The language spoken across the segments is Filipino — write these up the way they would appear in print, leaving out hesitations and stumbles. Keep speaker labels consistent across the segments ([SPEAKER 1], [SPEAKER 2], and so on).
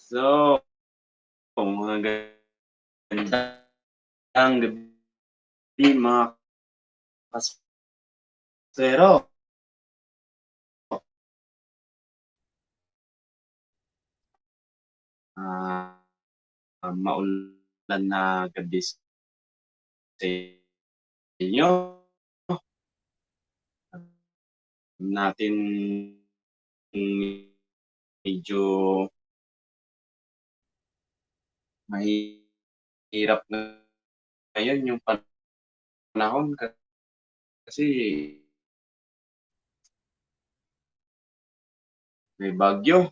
[SPEAKER 1] So, magandang gabi mga kaswero. Maulan na gabi sa inyo. Natin medyo mahirap na ngayon yung panahon kasi may bagyo.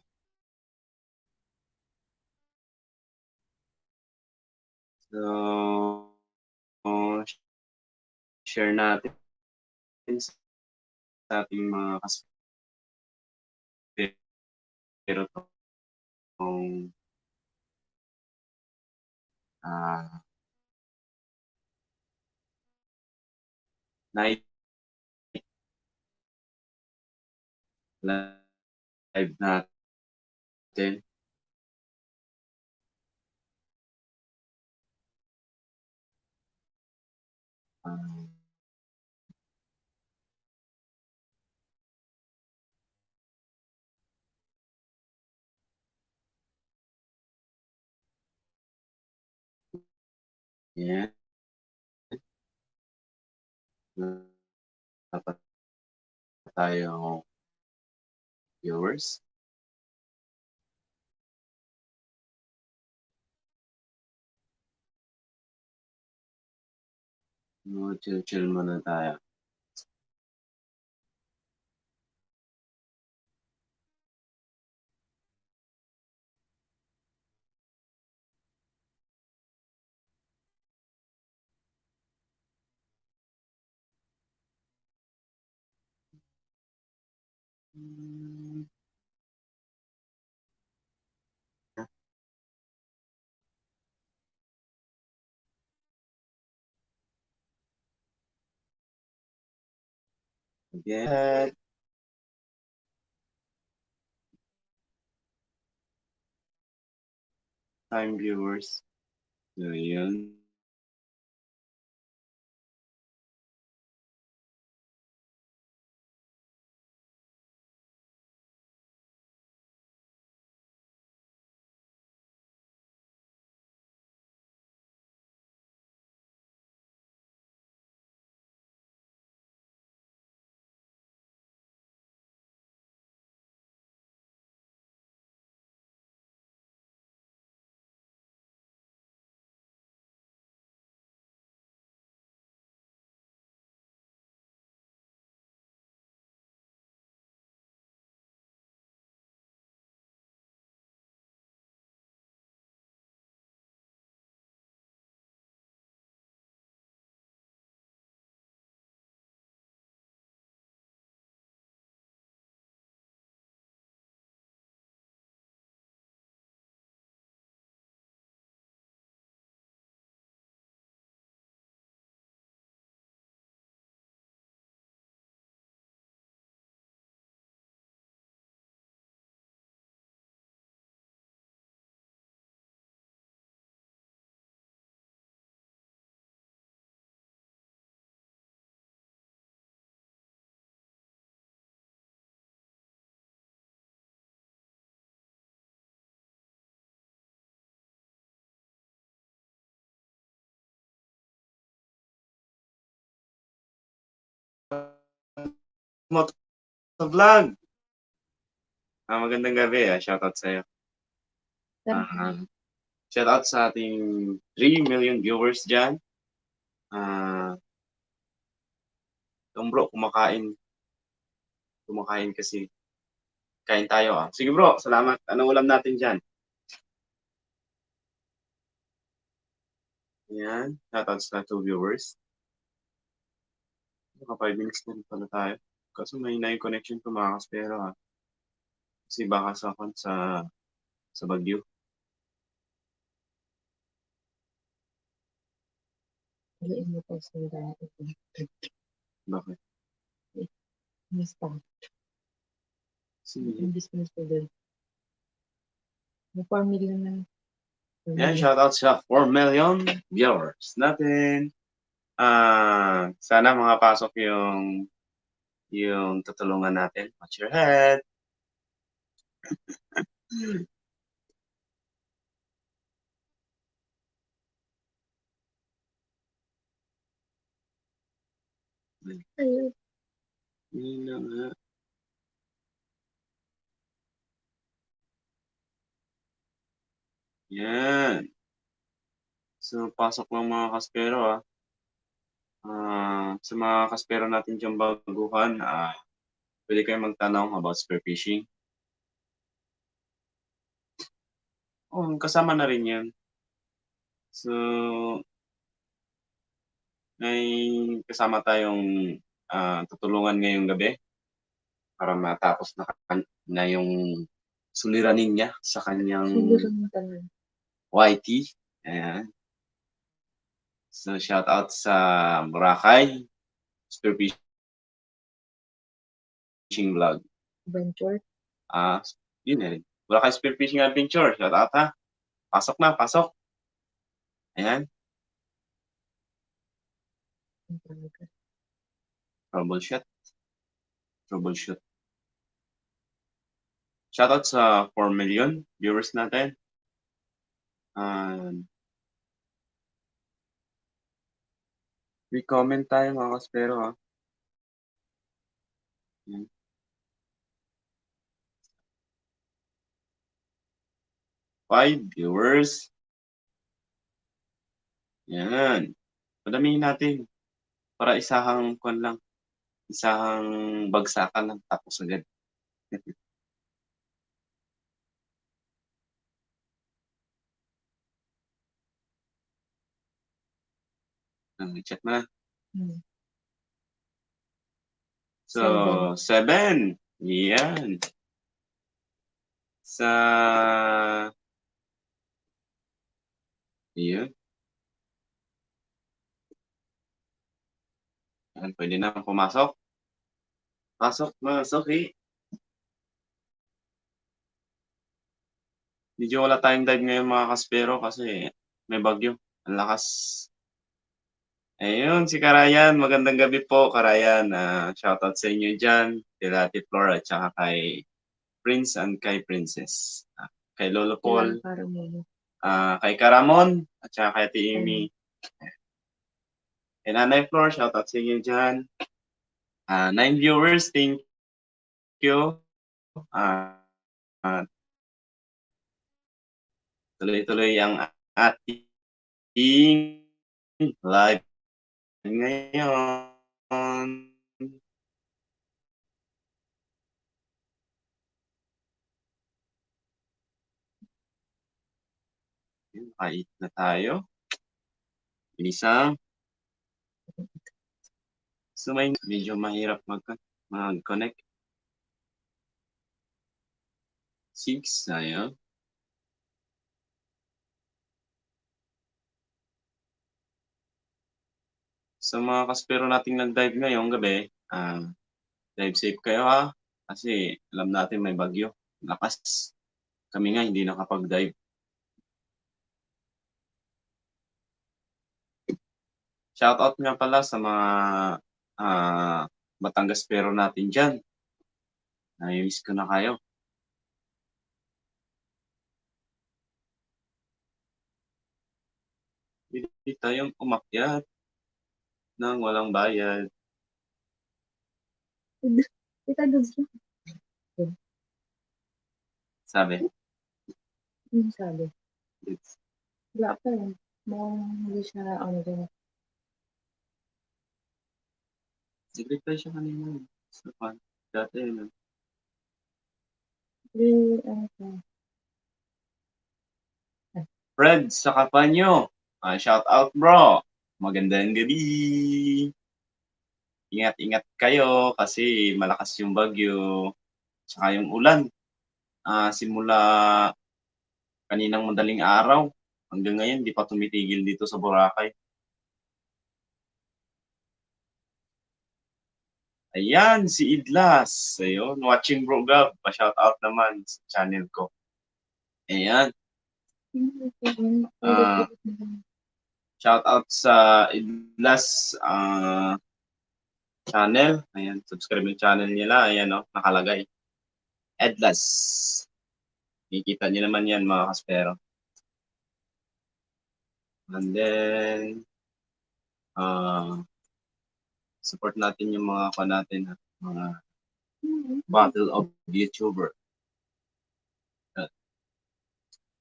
[SPEAKER 1] So, share natin sa ating mga kaswero itong night live natin. Yan. Dapat tayo viewers. Chill muna tayo. Get time viewers. So, yun. Vlog. Magandang gabi. Shoutout sa'yo. Shoutout sa ating 3 million viewers dyan. Yung bro, kumakain kasi. Kain tayo. Sige bro, salamat. Anong ulam natin dyan? Yan. Shoutouts na 2 viewers. Naka 5 minutes na rin pala tayo. Kaso may na yung connection ko mga kaspero ha. Kasi baka sa Baguio.
[SPEAKER 2] Aliin mo po sa dati.
[SPEAKER 1] Bakit?
[SPEAKER 2] Miss pa.
[SPEAKER 1] Sige.
[SPEAKER 2] Imbis mo sa doon. May 4 million na.
[SPEAKER 1] Yan, shoutouts sa 4 million viewers natin. Sana mga pasok yung tutulungan natin. Watch your head.
[SPEAKER 2] Ayun.
[SPEAKER 1] Yun na nga. Yan. So, pasok lang mga kaspero ha. Sa mga kaspero natin dyan baguhan, pwede kayo magtanong about spearfishing. Kasama na rin yan. So, may kasama tayong tutulungan ngayong gabi para matapos na yung suliranin niya sa kanyang YT. Ayan. So, shout out sa Boracay Spearfishing Vlog.
[SPEAKER 2] Adventure.
[SPEAKER 1] Yun na rin. Boracay Spearfishing Adventure. Shout out ha. Pasok na, pasok. Ayan. Troubleshoot. Shoutout sa 4 million viewers natin. Comment tayo mga kaspero ha. 5 viewers. Yan. Padamihin natin. Para isahang bagsakan lang tapos agad. Chat na. So, 7. Yan. Yan. Yan, pwede na pumasok. Masok eh. Medyo wala tayong dive ngayon mga kaspero kasi may bagyo. Ang lakas. Ayun, si Karayan. Magandang gabi po, Karayan. Shoutout sa inyo dyan. Kay Ate Flora at saka kay Prince and kay Princess. Kay Lolo Paul. Kay Karamon at saka kay Ate Amy. Kay Nanay Flor, shoutout sa inyo dyan. 9 viewers, thank you. Tuloy-tuloy ang ating live ngayon. Kait na tayo. Binisang. So medyo mahirap mag-connect. 6, ayun. Sa mga kaspero nating nag-dive ngayong gabi, dive safe kayo ha. Kasi alam natin may bagyo. Lakas. Kami nga hindi nakapag-dive. Shoutout nga pala sa mga Batangas pero natin dyan. Namiss ko na kayo. Hindi tayong umakyat nang walang bayad. Sabi?
[SPEAKER 2] Sabi? Wala pa yun. Hindi siya din.
[SPEAKER 1] Nag-reply siya kanina. Sa fan. Dati yun. Fred, sa Kapanyo. Shout out bro. Magandang gabi. Ingat-ingat kayo kasi malakas yung bagyo. Tsaka yung ulan. Simula kaninang madaling araw hanggang ngayon di pa tumitigil dito sa Boracay. Ayan, si Idlas. Ayun, watching bro Gab. Pa-shout out naman sa channel ko. Ayan. Shout out sa Idlas channel. Ayan, subscribe yung channel nila. Ayan nakalagay. Edlas. Nakikita niyo naman yan mga kaspero. And then, support natin yung mga natin, mga Battle of YouTuber.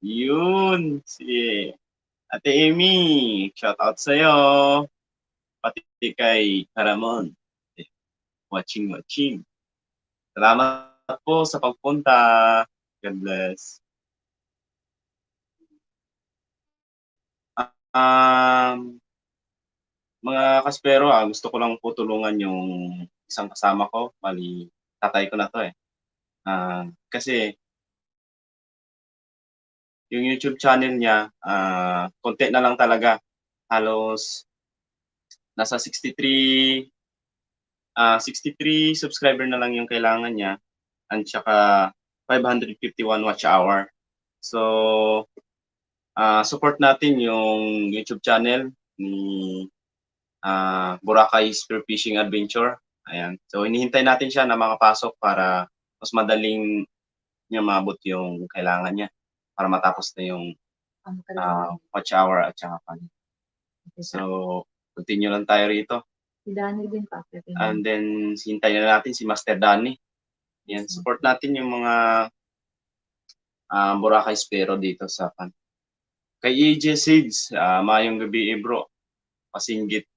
[SPEAKER 1] Yun, si Ate Amy, shout out sa'yo. Pati kay Karamon. Watching. Salamat po sa pagpunta. God bless. Mga kaspero, gusto ko lang po tulungan yung isang kasama ko. Bali, tatay ko na to eh. Kasi yung YouTube channel niya, konti na lang talaga. Halos nasa 63 subscriber na lang yung kailangan niya. At saka 551 watch hour. So, support natin yung YouTube channel ni Boracay Spearfishing Adventure. Ayan. So, hinihintay natin siya na makapasok para mas madaling niya maabot yung kailangan niya para matapos na yung watch hour at saka pan. So, continue lang tayo rito.
[SPEAKER 2] Si Danny din pa.
[SPEAKER 1] And then, hintayin na natin si Master Danny. Yan, support natin yung mga Boracay Spero dito sa pan. Kay EJ Seeds, mayong gabi bro. Pasinggit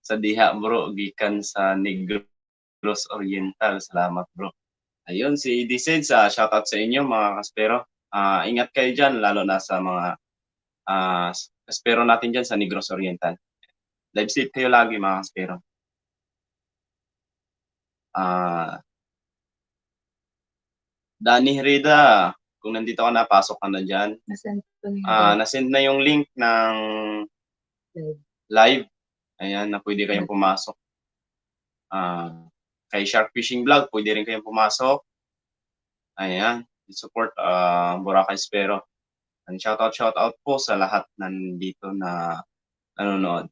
[SPEAKER 1] sa diha bro, gikan sa Negros Oriental. Salamat bro. Ayun, si EJ Seeds, shoutout sa inyo mga kaspero. Ingat kayo dyan, lalo na sa mga kaspero natin dyan sa Negros Oriental. Live safe kayo lagi mga kaspero. Danny Herida, kung nandito ka na, pasok ka na dyan. Nasend na yung link ng live. Ayan, na pwede kayong pumasok. Kay Shark Fishing Vlog, pwede rin kayong pumasok. Ayan, support Boracay Spero. And shout out po sa lahat nandito na nanonood.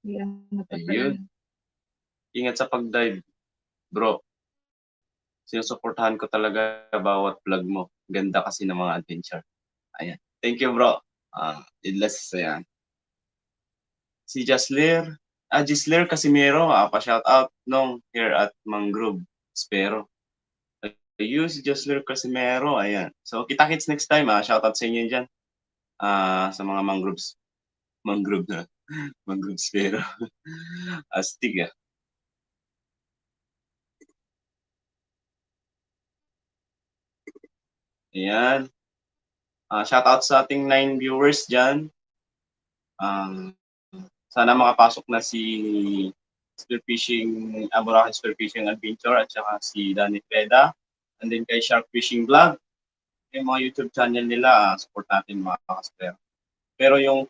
[SPEAKER 1] Ayun. Ingat sa pag-dive, bro. Sinusuportahan ko talaga bawat vlog mo. Ganda kasi ng mga adventure. Ayan. Thank you, bro. Idlas, ayan. Si Jasler. Jasler Casimiro, pa-shout out nung here at Mangrove Spero. Ayun, si Jasler Casimiro, ayan. So, kita-kits next time, shout out sa inyo dyan. Sa mga mangroves. Mangrove na. Mangrove Spero. Astig, Ayan. Shout out sa ating 9 viewers dyan. Sana makapasok na si Spearfishing, Boracay Spearfishing Adventure at saka si Danny Peda. And then kay Shark Fishing Vlog. Yung mga YouTube channel nila, support natin mga kaspero. Pero yung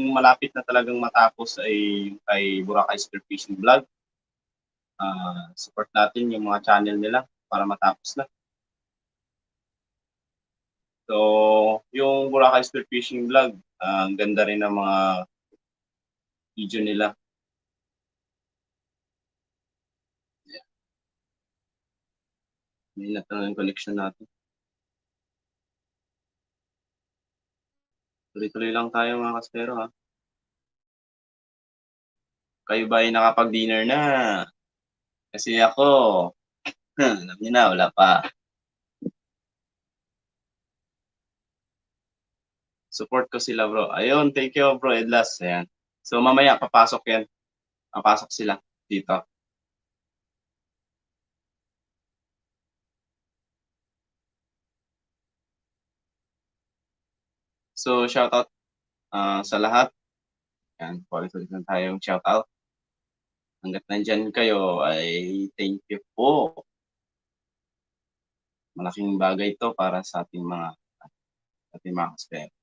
[SPEAKER 1] malapit na talagang matapos ay yung kay Boracay Spearfishing Vlog. Support natin yung mga channel nila para matapos na. So, yung Boracay Spearfishing Vlog, ang ganda rin ng mga video nila. May natanong yung connection natin. Tuloy-tuloy lang tayo mga kaspero ha. Kayo ba ay nakapag-dinner na? Kasi ako, alam niyo na, wala pa. Support ko sila bro. Ayun, thank you bro Edlas. Ayan. So mamaya papasok yan. Papasok sila dito. So, shoutout sa lahat. Yan, paulit-ulit na tayong shoutout. Hanggat nandyan kayo ay thank you po. Malaking bagay ito para sa ating mga kaspero.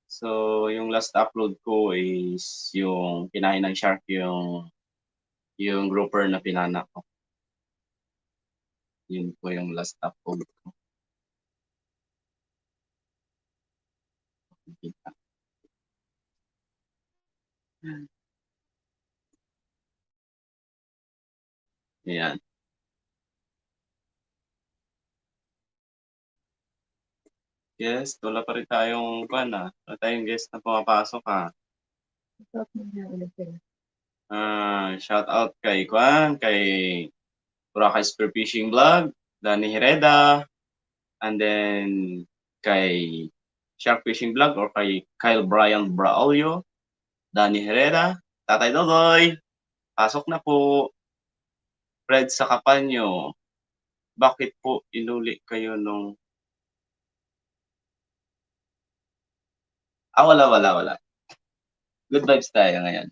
[SPEAKER 1] So, yung last upload ko is yung kinain ng shark yung grouper na pinana ko. Yun po yung last upload ko. Ayan. Yes, wala pa rin tayong wala tayong guest na pumapasok ha. Shout out kay kay Boracay Spearfishing Vlog, Danny Hereda, and then kay Shark Fishing Vlog or kay Kyle Brian Braulio, Danny Hereda, Tatay Dodoy, pasok na po. Fred sa Kapanyo, bakit po inuli kayo nung... wala. Good vibes tayo ngayon.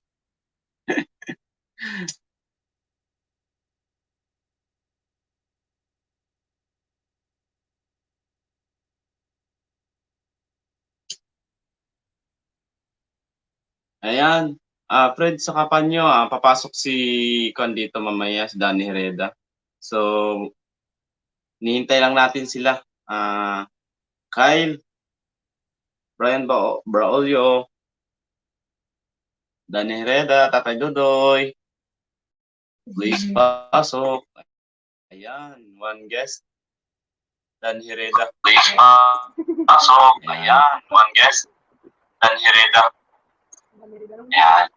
[SPEAKER 1] Ayan. Fred, sa Kapanyo, papasok si Con dito mamaya, si Danny Hereda. So, nihintay lang natin sila. Kyle, Brian Braulio, Danny Hereda, Tatay Dodoy. Please pasok. Ayan, one guest. Danny Hereda. Please pasok. Ayan, one guest. Danny Hereda. Ayan.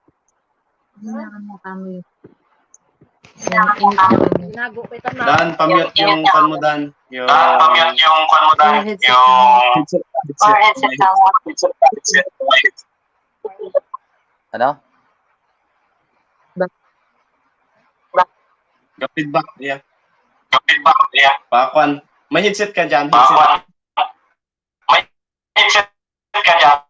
[SPEAKER 1] Dan, pamute yung fan mo, Dan. Pamute yung fan mo, Dan. Yung headset.
[SPEAKER 3] Ano?
[SPEAKER 1] Feedback, yeah. Pakwan. May headset ka dyan. May headset ka dyan.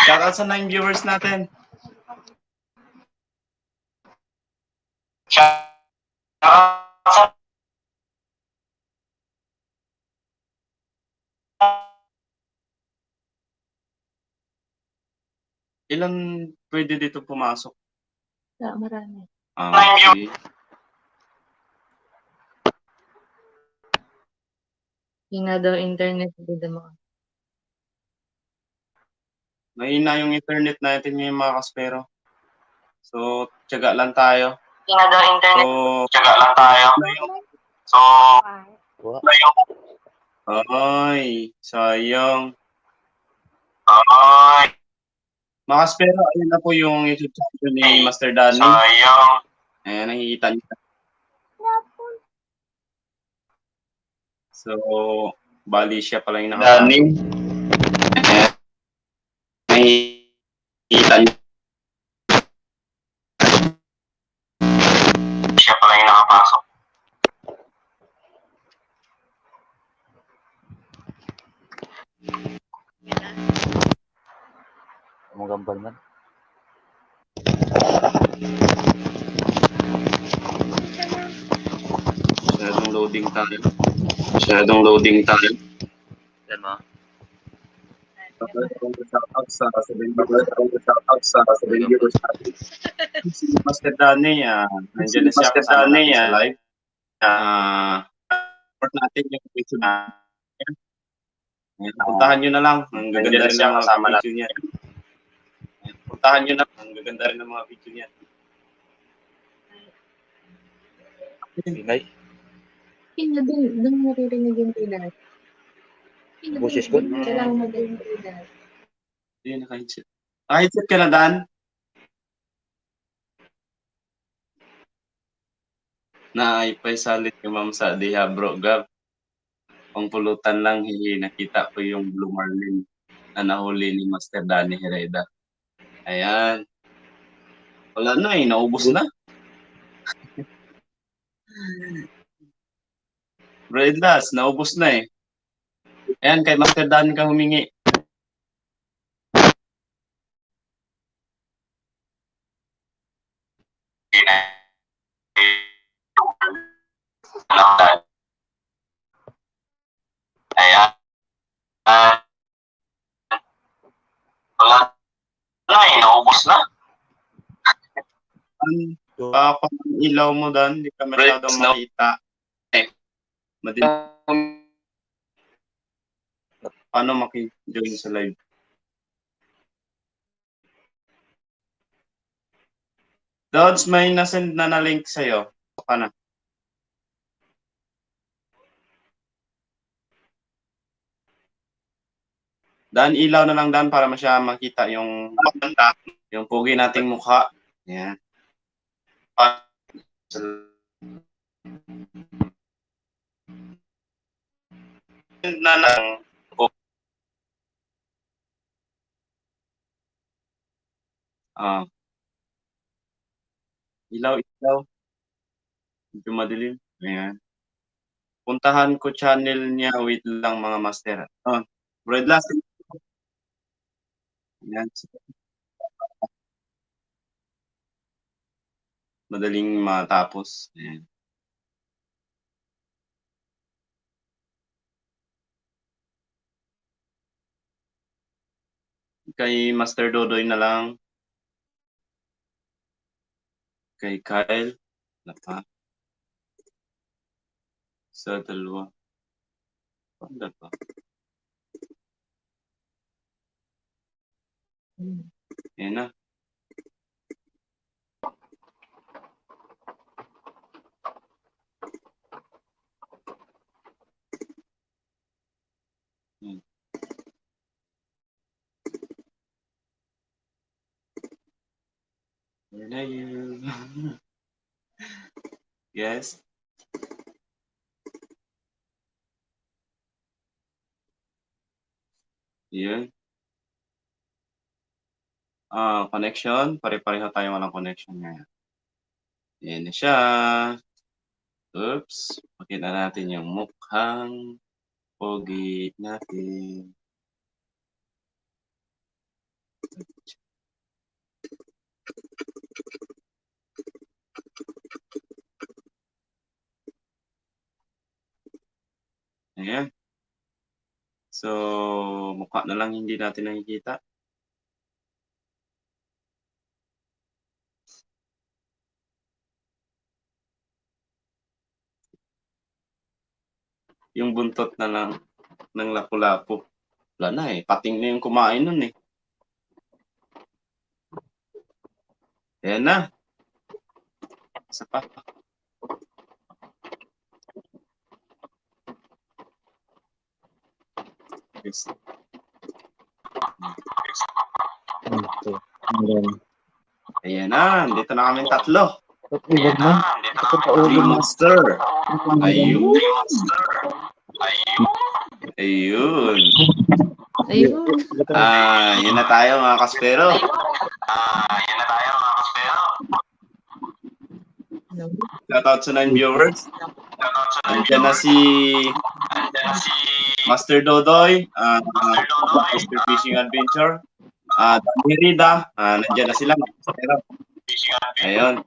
[SPEAKER 1] Shoutout sa 9 viewers natin. Ilan pwede dito pumasok?
[SPEAKER 2] Marami.
[SPEAKER 1] Okay.
[SPEAKER 2] Hina daw internet dito mo.
[SPEAKER 1] Mahina yung internet natin ngayon mga kaspero. So, tiyaga lang tayo.
[SPEAKER 3] Hina daw internet.
[SPEAKER 1] Tiyaga lang tayo. Ay, sayang. Mga kaspero, ayun na po yung YouTube channel ni Master Danny. Sayang. Ayan, nakikita niyo. So, bali siya pala yung nakapasok. Danny. Nakikita niyo. Siya pala yung nakapasok.
[SPEAKER 3] Magambal man.
[SPEAKER 1] Masyadong loading tayo.
[SPEAKER 3] Yan mo.
[SPEAKER 1] Shoutout sa 7 viewers natin. Si Master Danny, nandiyan na siya kasama natin sa live. Support natin yung video na. Puntahan nyo na lang. Ang gaganda rin ng mga video niya. Puntahan nyo na. Ang gaganda rin ng mga video niya.
[SPEAKER 3] Ingay.
[SPEAKER 2] Hina doon maririnig yung pilar.
[SPEAKER 3] Boses ko?
[SPEAKER 2] Kailangan magaling pilar.
[SPEAKER 1] Hindi, naka-headset. Headset ka na, Dan? Naipay salit yung ma'am sa diha, bro. Gab. Pangpulutan lang, nakita ko yung Blue Marlin na nahuli ni Master Danny Hereda. Ayan. Wala na naubos na. Redlas, naubos na eh. Ayan, kay Master Dan ka humingi. Ayan. Wala na eh, naubos na. Pang ilaw mo Dan, hindi ka masyadong makita. Madilim. Paano maki-join sa live? Dodge, may nasend na link sa'yo. Paano? Dan, ilaw na lang Dan para masya makita yung pugi nating mukha. Yan. Na lang. Ilaw. Medyo madilim. Ayan. Puntahan ko channel niya. Wait lang mga master. Red last. Ayan. Madaling matapos. Ayan. Kay Master Dodoy na lang. Kay Kyle. Lapa. Sa dalawa. Panda pa. Ayan na. Where are you? Yes. Yun. Connection. Pare-pareho tayo walang connection ngayon. Yan na siya. Oops. Makita natin yung mukhang pogi natin. Ayan. So, mukha na lang hindi natin nakikita. Yung buntot na lang ng lapu-lapu. Wala na eh. Pating na yung kumain nun eh. Ayan na. Isa pa. Yes. Ayan na. Dito na kami tatlo. Master. Ayun. Ayun. Yan na tayo mga kaspero. Shoutout sa 9 viewers. Andiyan na si Master Dodoy, Master Fishing Adventure. Dani Rida, nandiyan na sila. Ayun.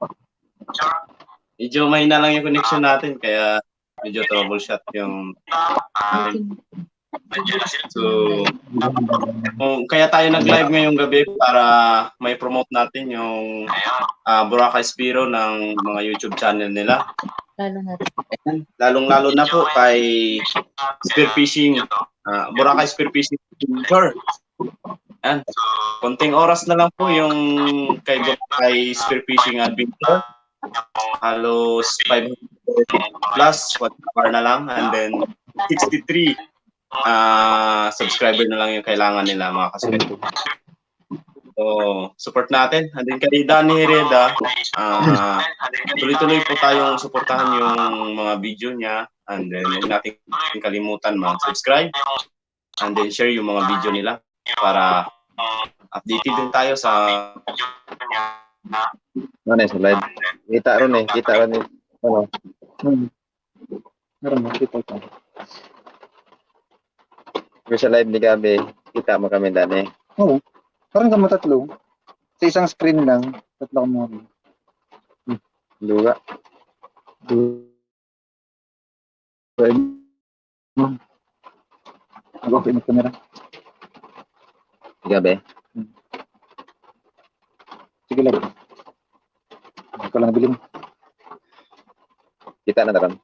[SPEAKER 1] Medyo mahina lang yung connection natin, kaya medyo troubleshot yung so, kaya tayo nag-live ngayong gabi para may promote natin yung Boracay Spiro ng mga YouTube channel nila. Lalong-lalo na po kay Spearfishing, Boracay Spearfishing Adventure. Yan. Konting oras na lang po yung kay Spearfishing Adventure. Halos 500 plus, 1 hour na lang, and then 63 subscriber na lang yung kailangan nila mga kaspero. So, support natin. And then kay Dani Hereda, tuloy-tuloy po tayong suportahan yung mga video niya. And then, huwag natin kalimutan mag-subscribe. And then, share yung mga video nila para updated din tayo sa
[SPEAKER 4] Ano sa live? Kita ron eh. Ano? Meron mo, kita ko.
[SPEAKER 5] Kung sa live ni Gabi, kita mo kami dani.
[SPEAKER 4] Oo. Parang kamo tatlo. Sa isang screen lang, tatlo mo.
[SPEAKER 5] Luga.
[SPEAKER 4] Mag-open yung camera.
[SPEAKER 5] Gabi.
[SPEAKER 4] Sige lang. Ito lang nabiling.
[SPEAKER 5] Kita na taron.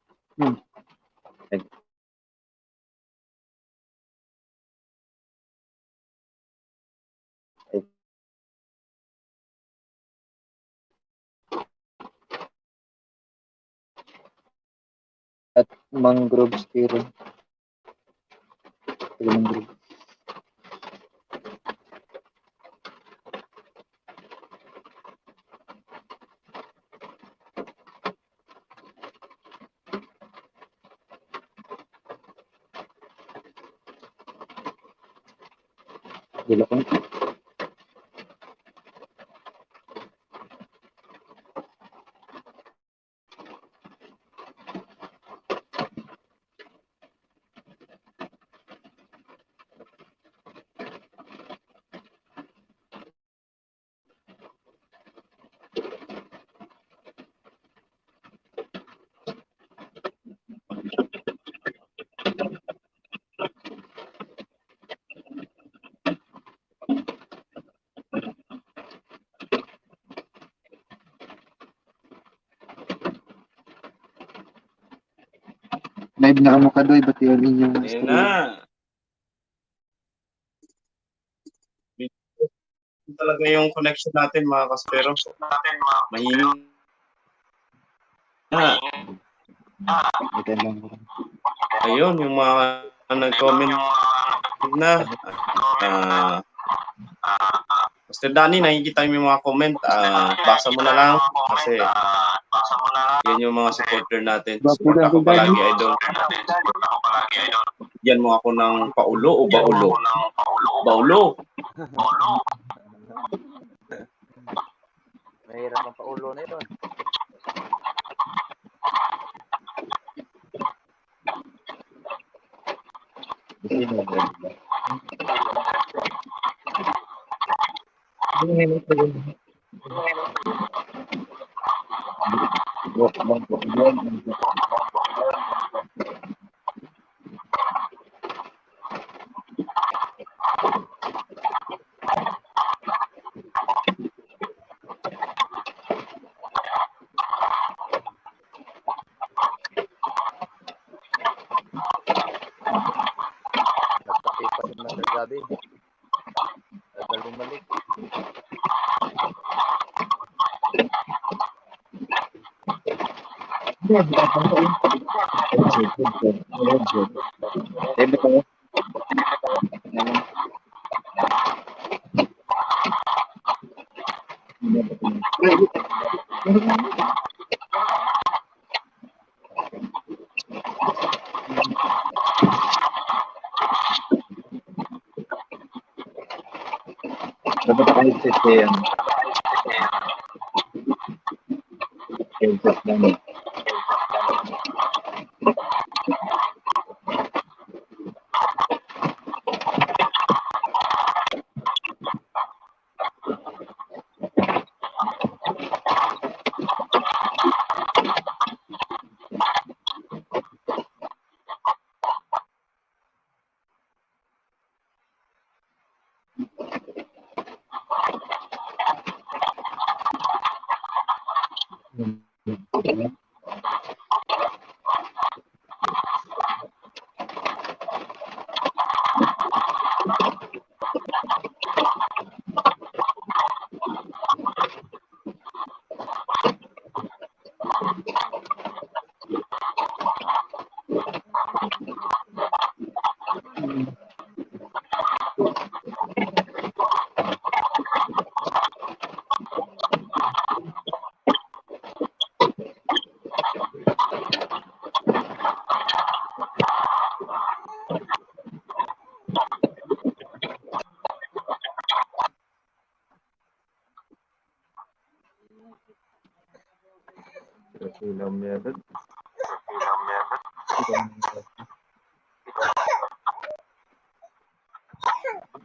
[SPEAKER 4] At mangrove skill. Ito mangrove. Gila ko. Live na kamo kadoy, ba't yung inyong
[SPEAKER 1] Ayun
[SPEAKER 4] screen?
[SPEAKER 1] na. Yun talaga yung connection natin mga kaspero. Mahina.
[SPEAKER 4] Ito lang.
[SPEAKER 1] Ayun, yung mga nag-comment na. Mr. Danny, nakikita mo yung mga comment. Basa mo na lang kasi yan yung mga supporter natin. Support ako palagi, idol. Yan mo ako ng paulo o baulo? Baulo.
[SPEAKER 3] Mahirap ang paulo na yun. Nagpakipas na sa gabi. Tagal bumalik.
[SPEAKER 5] Dapat naka-headset siya yan. Headset lang.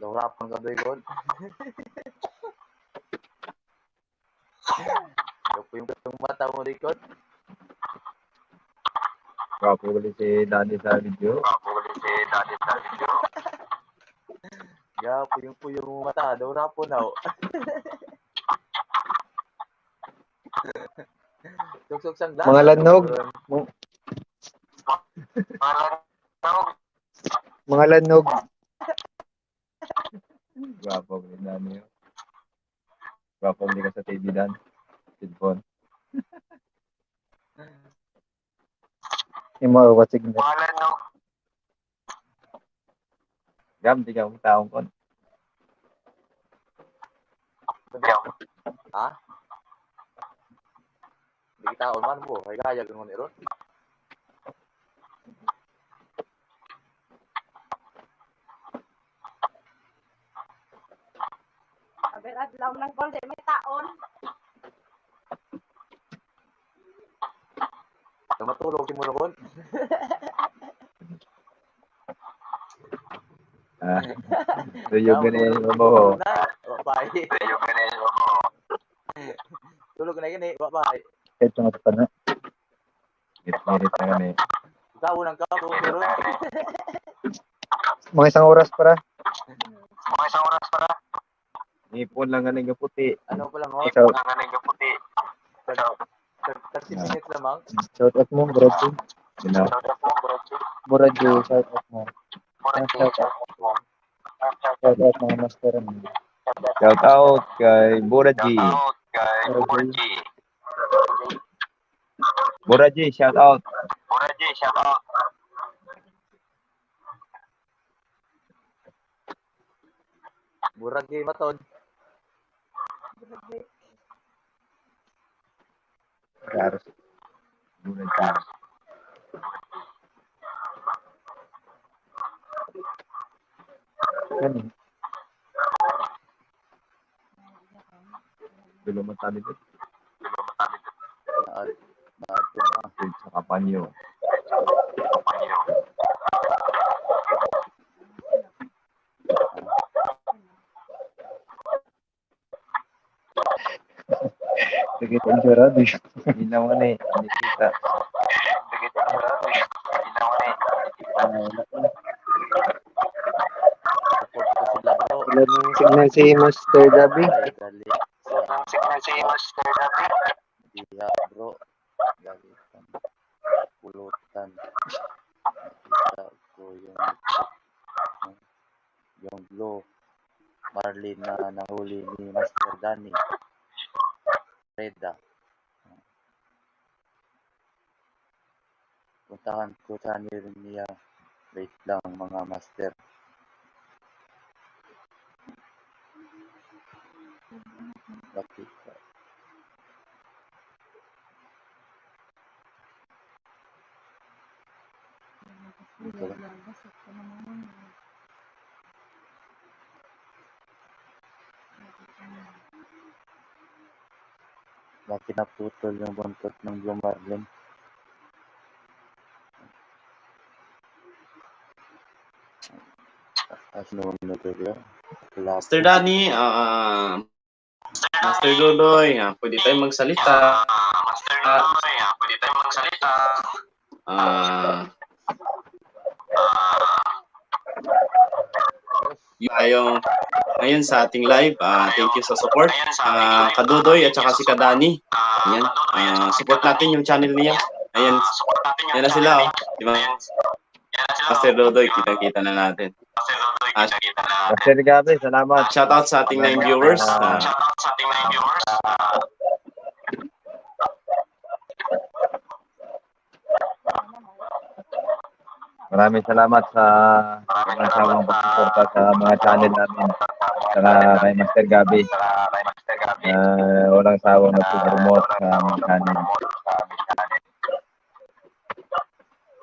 [SPEAKER 3] Daurapan ka ba yun? Ano po yung mata mo, Rikot?
[SPEAKER 5] Gwapo ulit si Danny sa video.
[SPEAKER 3] Ya, puyong-puyong mo mata. Daurapan na. Suksok sang glass.
[SPEAKER 4] Mga lanog. Mga lanog.
[SPEAKER 5] Gwapo ulit Danny. Gwapo ulit ka sa TV Dan. Cellphone.
[SPEAKER 4] Yung mga wasig na.
[SPEAKER 5] Gam, di ka akong taong kon.
[SPEAKER 3] Ha? Di kita man po. Ay kaya kang ngunit ron.
[SPEAKER 2] Adlaw ng gol, di may taon.
[SPEAKER 3] Matulog si mo ron.
[SPEAKER 5] Ah. Tuyog ganyan yung mo.
[SPEAKER 3] Bye. Tulog na yun eh. Bye.
[SPEAKER 4] Kahit mga pa na.
[SPEAKER 5] Git-girit na kami.
[SPEAKER 3] Ikaw nang kapo ron.
[SPEAKER 4] Mga isang oras para.
[SPEAKER 5] Ipon lang ganun yung puti.
[SPEAKER 3] Ano pa lang oh?
[SPEAKER 4] Shout,
[SPEAKER 3] 30 minutes lamang.
[SPEAKER 4] shout out mo, Bradley.
[SPEAKER 5] Sino?
[SPEAKER 4] Bradley, shout out mo. Shout out mga master mo.
[SPEAKER 5] Shout out kay Buraji. Buraji, shout out.
[SPEAKER 3] Murag kay matod.
[SPEAKER 4] Claro.
[SPEAKER 5] Buraji.
[SPEAKER 4] Yan.
[SPEAKER 5] Dulo mo tabi ko.
[SPEAKER 3] Naad ko na.
[SPEAKER 5] Sa kapanyo.
[SPEAKER 4] Sige, pansurado.
[SPEAKER 5] Hindi naman eh. Hindi kita.
[SPEAKER 3] Support ko sila bro.
[SPEAKER 4] Wala nang signal si Master Gabi.
[SPEAKER 3] Ay, gali. Diha bro. Gali. Pulutan. Nakita ko yung glow. Marlin na nahuli ni Master Danny. Reda. Puntahan ko channel niya. Wait lang mga master. Bakit? Ito lang. Bakit naputol yung buntot ng Blue Marlin? Sunod ko yun.
[SPEAKER 1] Master Danny, Master Dodoy, pwede tayong magsalita. Yung ngayon sa ating live, thank you sa support. Kadudoy at saka si Kadani. Ayan, support natin yung channel niya. Ayan, yan na sila, oh. Di ba? Master Dodoy, kita-kita na natin.
[SPEAKER 5] Master Gabi, salamat.
[SPEAKER 1] Shoutout sa ating 9 viewers.
[SPEAKER 5] Maraming salamat sa mga sawang pagsuporta sa mga channel namin. Saka kay Master Gabi. Walang sawang nagpo-promote sa mga channel.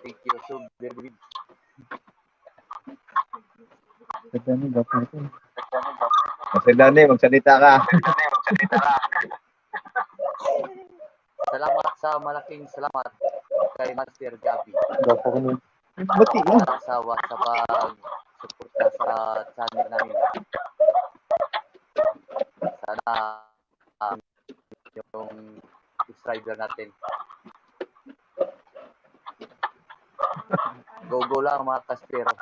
[SPEAKER 3] Thank you so very much.
[SPEAKER 4] Ganda ni Gabi.
[SPEAKER 5] Master Dani, magsalita ka.
[SPEAKER 3] Salamat sa malaking salamat kay Master Gabi.
[SPEAKER 4] Dapat ko nun. Bati na.
[SPEAKER 3] Walang sawa sa pag-suporta sa channel namin. Sana yung subscriber natin. Go lang mga kaspero.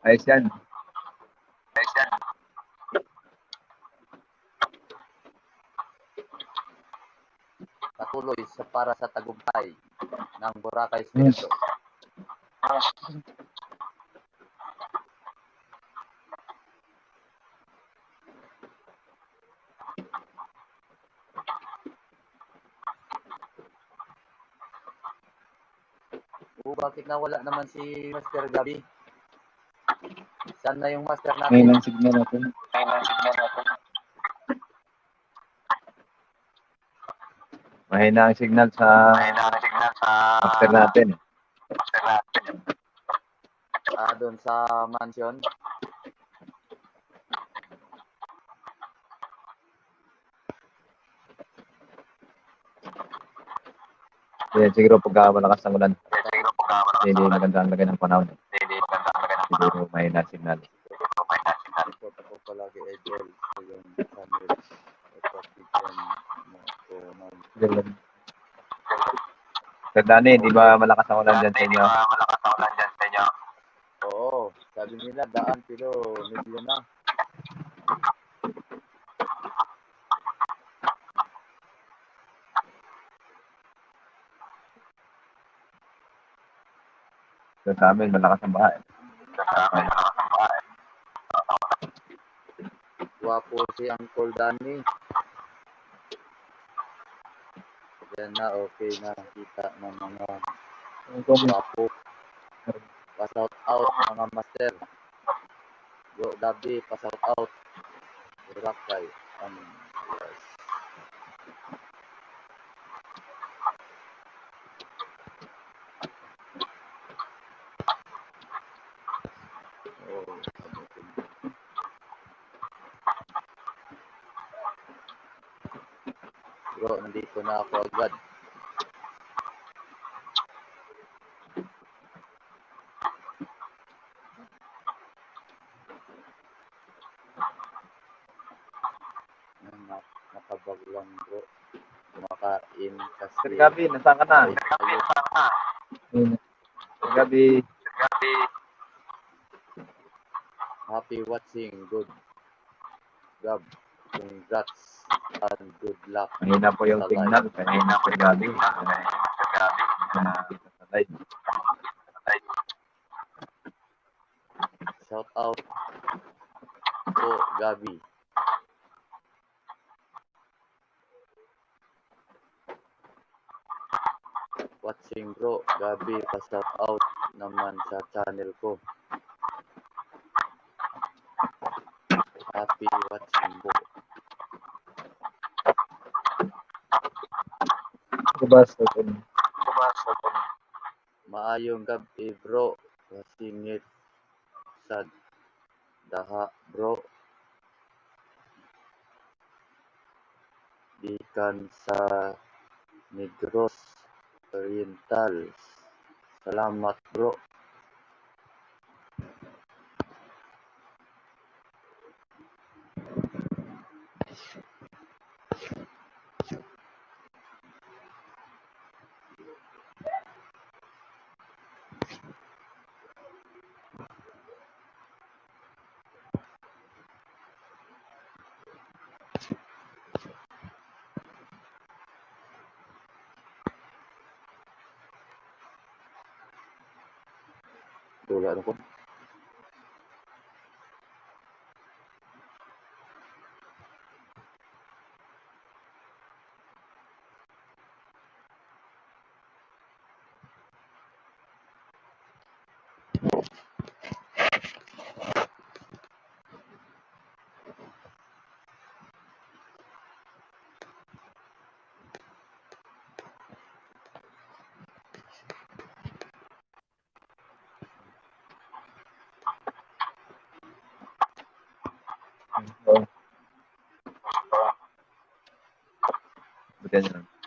[SPEAKER 5] Ayos yan.
[SPEAKER 3] Patuloy para sa tagumpay ng Boracay Espiritu. Bakit nawala naman si Master Gabi? Saan na yung master
[SPEAKER 4] Ngayon
[SPEAKER 3] natin?
[SPEAKER 4] ang signal natin.
[SPEAKER 5] Mahina ang signal sa master natin.
[SPEAKER 3] Doon sa mansion.
[SPEAKER 5] Yan, siguro pagka malakas ang ulan. Hindi maganda ang lagay ng panahon. Siguro mahina ang signal.
[SPEAKER 3] Report ako palagi idol sa yung channel. Ipapigyan mo ko ng
[SPEAKER 5] Sir Danny, di ba malakas ang ulan dyan sa inyo?
[SPEAKER 3] Oo, sabi nila daan pero medyo na.
[SPEAKER 5] Sa amin, malakas ang bahay.
[SPEAKER 3] Wapo si Uncle Danny. Yan na, okay na. Kita ng mga wapo. Pa-shout out mga master. Go Gabi, pa-shout out. Boracay. Yes. Oh, bro, nandito na ako agad. Nakabag lang bro. Kumakain kasi.
[SPEAKER 5] Sir Gabi, nasaan ka na? Sir Gabi.
[SPEAKER 3] Happy watching. Good job. Congrats and good luck.
[SPEAKER 5] Mahina po yung
[SPEAKER 3] sa
[SPEAKER 5] signal.
[SPEAKER 3] live.
[SPEAKER 5] Mahina po yung Gabi. Sa live.
[SPEAKER 3] Shout out po Gabi. Watching bro, Gabi, pa-shout out naman sa channel ko. Happy watching bro. Maayong gabi bro. Kasingit sa daha bro. Ikan sa Negros Oriental. Salamat bro. Wala na ko.
[SPEAKER 5] Buti na lang.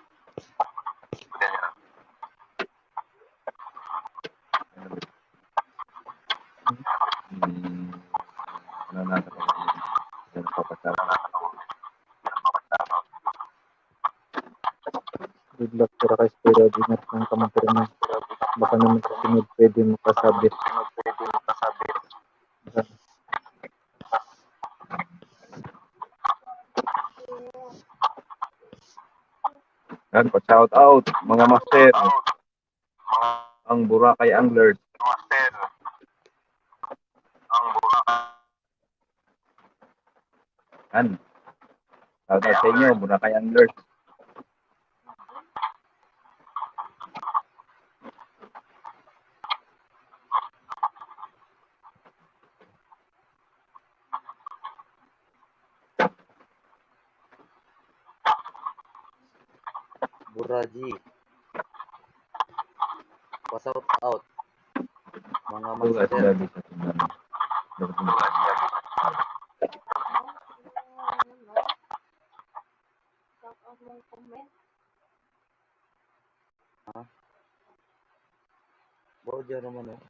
[SPEAKER 4] Good luck para kay Spiro. Ingat kang kamumpirma. Baka naman sa sunod pwede makasabit.
[SPEAKER 5] Yan, pa-shout out, mga master. Ang Boracay Anglers. Yan. Shout out sa inyo, Boracay Anglers.
[SPEAKER 3] Buraji. Pa-shout out. Mga
[SPEAKER 5] Ito, at
[SPEAKER 3] master.
[SPEAKER 5] sabi sa tingnan.
[SPEAKER 3] Bawa dyan naman eh.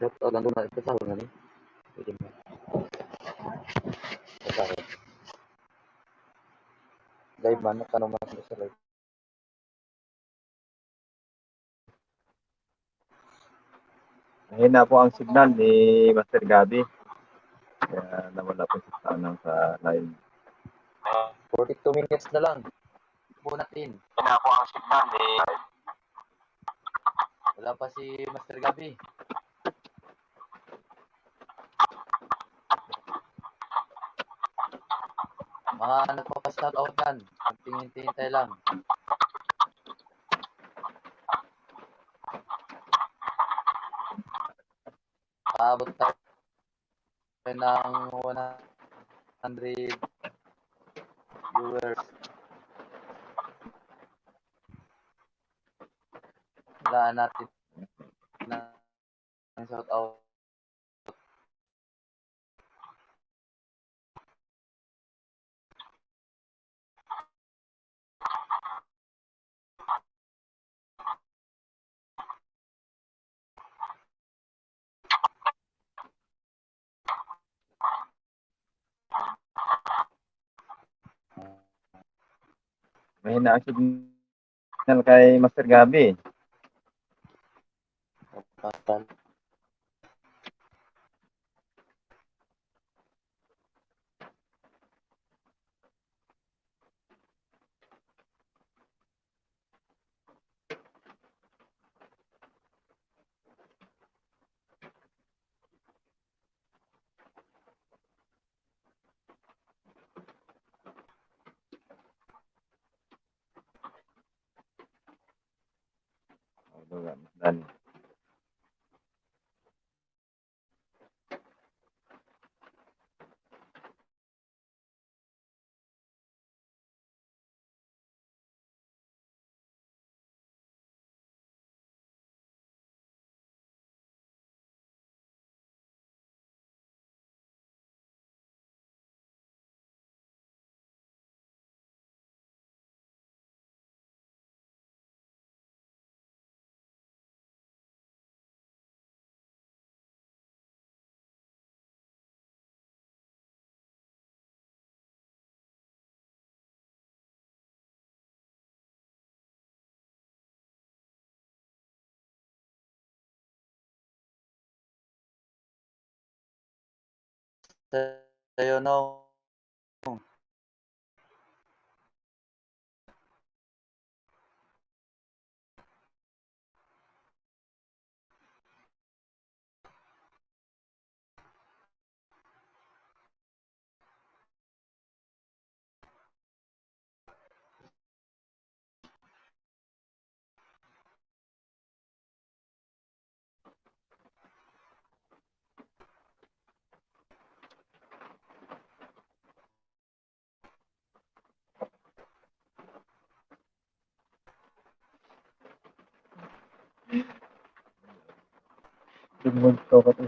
[SPEAKER 3] Shout out lang doon na ipasahod na ni. Pwede mo. Pasahod. Live man, nakano man sa live.
[SPEAKER 5] Mahina po ang signal ni Master Gabi. Kaya nawala po sa tanang sa live.
[SPEAKER 3] 42 minutes na lang. Po natin. Wala pa si Master Gabi. Mga nagpapastout out yan. Tingin-tingin lang. Paabot tayo ng 100 viewers. Wala natin ng shout out.
[SPEAKER 5] Mahina ang signal kay Master Gabi.
[SPEAKER 3] Pastan.
[SPEAKER 5] Dan.
[SPEAKER 3] Sa'yo no.
[SPEAKER 4] Gusto ko ito.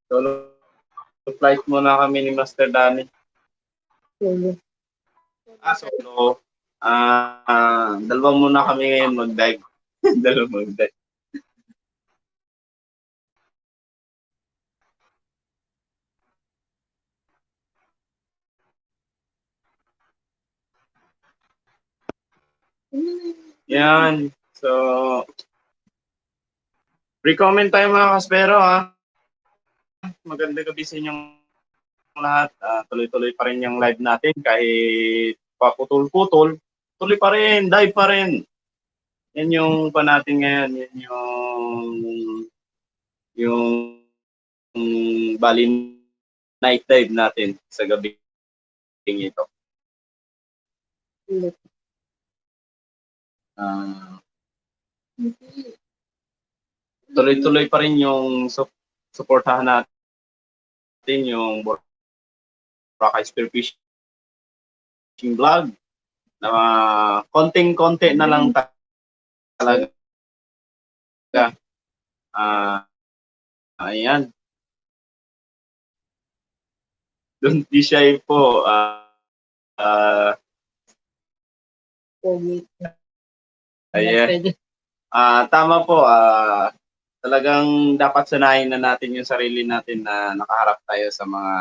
[SPEAKER 1] Solo flight muna kami ni Master Danny.
[SPEAKER 2] Solo.
[SPEAKER 1] Solo. Dalawa muna kami ngayon mag-dive. Dalawa mag-dive. Yan. So, recommend tayo mga kaspero ha. Maganda gabi sa inyong lahat. Tuloy-tuloy pa rin yung live natin kahit paputol-putol. Tuloy pa rin, dive pa rin. Yan yung pa natin ngayon. Yan yung bali night dive natin sa gabi ito.
[SPEAKER 2] Ulit.
[SPEAKER 1] Tuloy-tuloy pa rin yung suportahan natin yung Boracay Spearfishing vlog na konting-konti na lang talaga. Ayan. Don't be shy po.
[SPEAKER 2] Pogi.
[SPEAKER 1] Ayan. Tama po. Talagang dapat sanayin na natin yung sarili natin na nakaharap tayo sa mga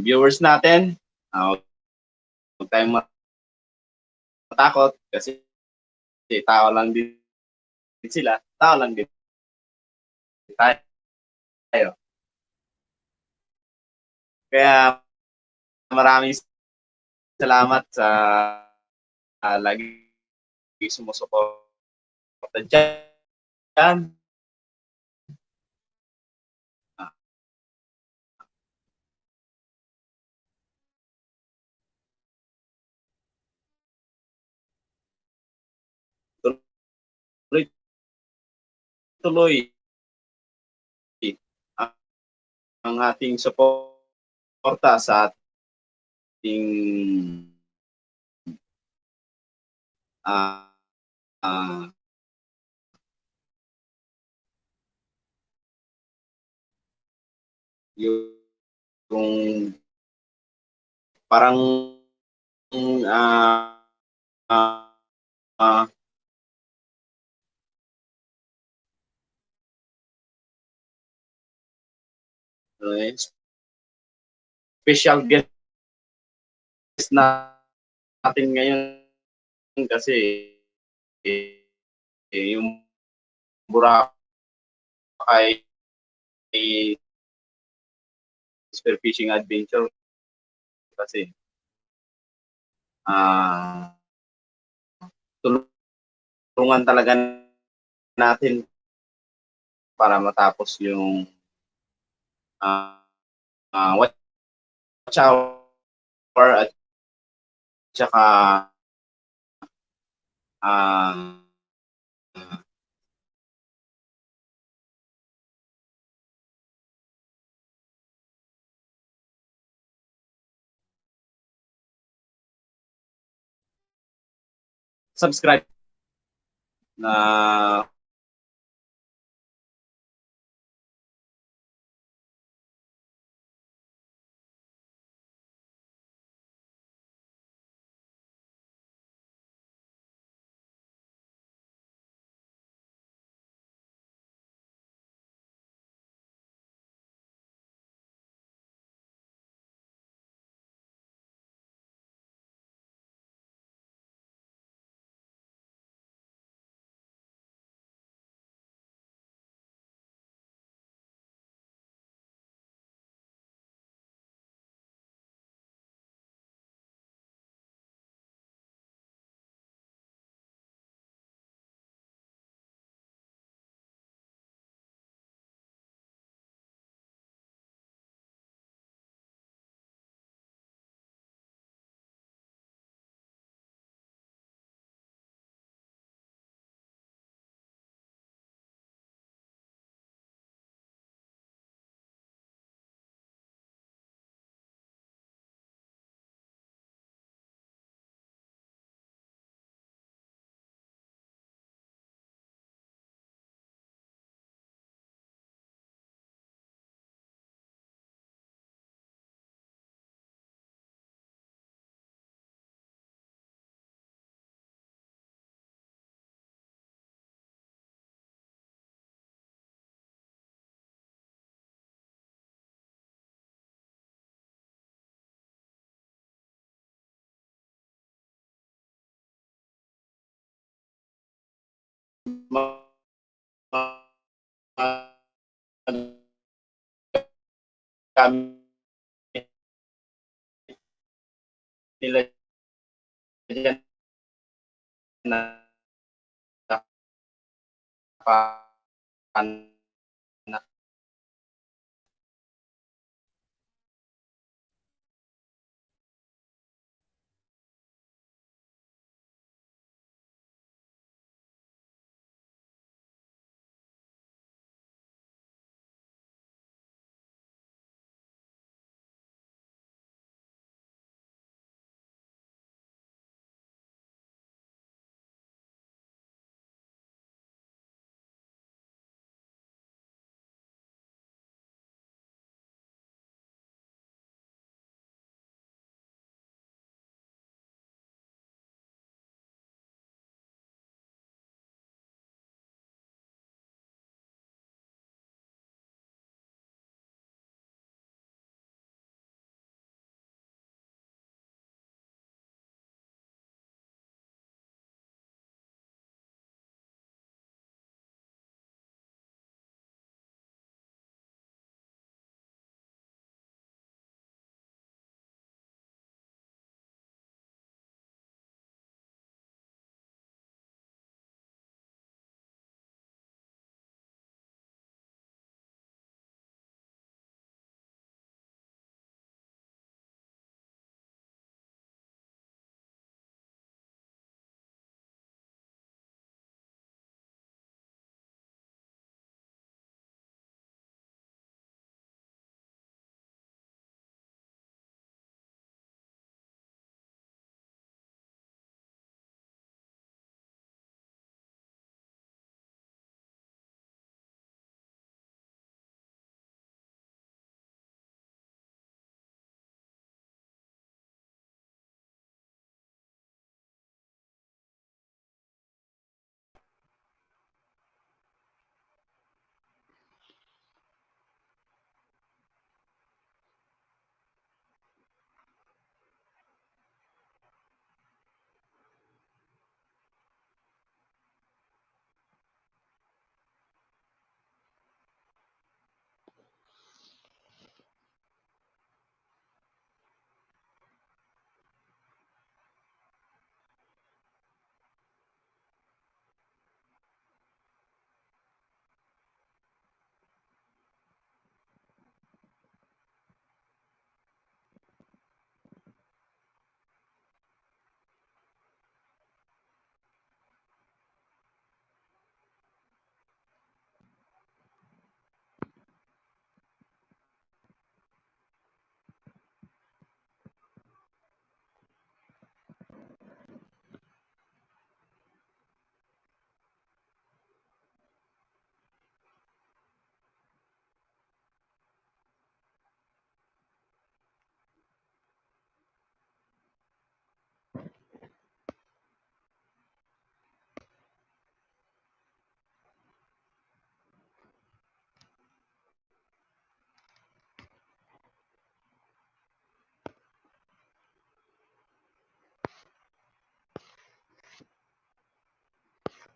[SPEAKER 1] viewers natin. Huwag tayong matakot kasi tao lang din sila. Tao lang din tayo. Kaya maraming salamat sa lagi sumusuporta dyan. Tuloy ang ating suporta sa ating yung parang special guest natin ngayon kasi yung Boracay Spearfishing Adventure kasi tulungan talaga natin para matapos yung watch hour at saka subscribe na gamit nila dyan na nakapanak.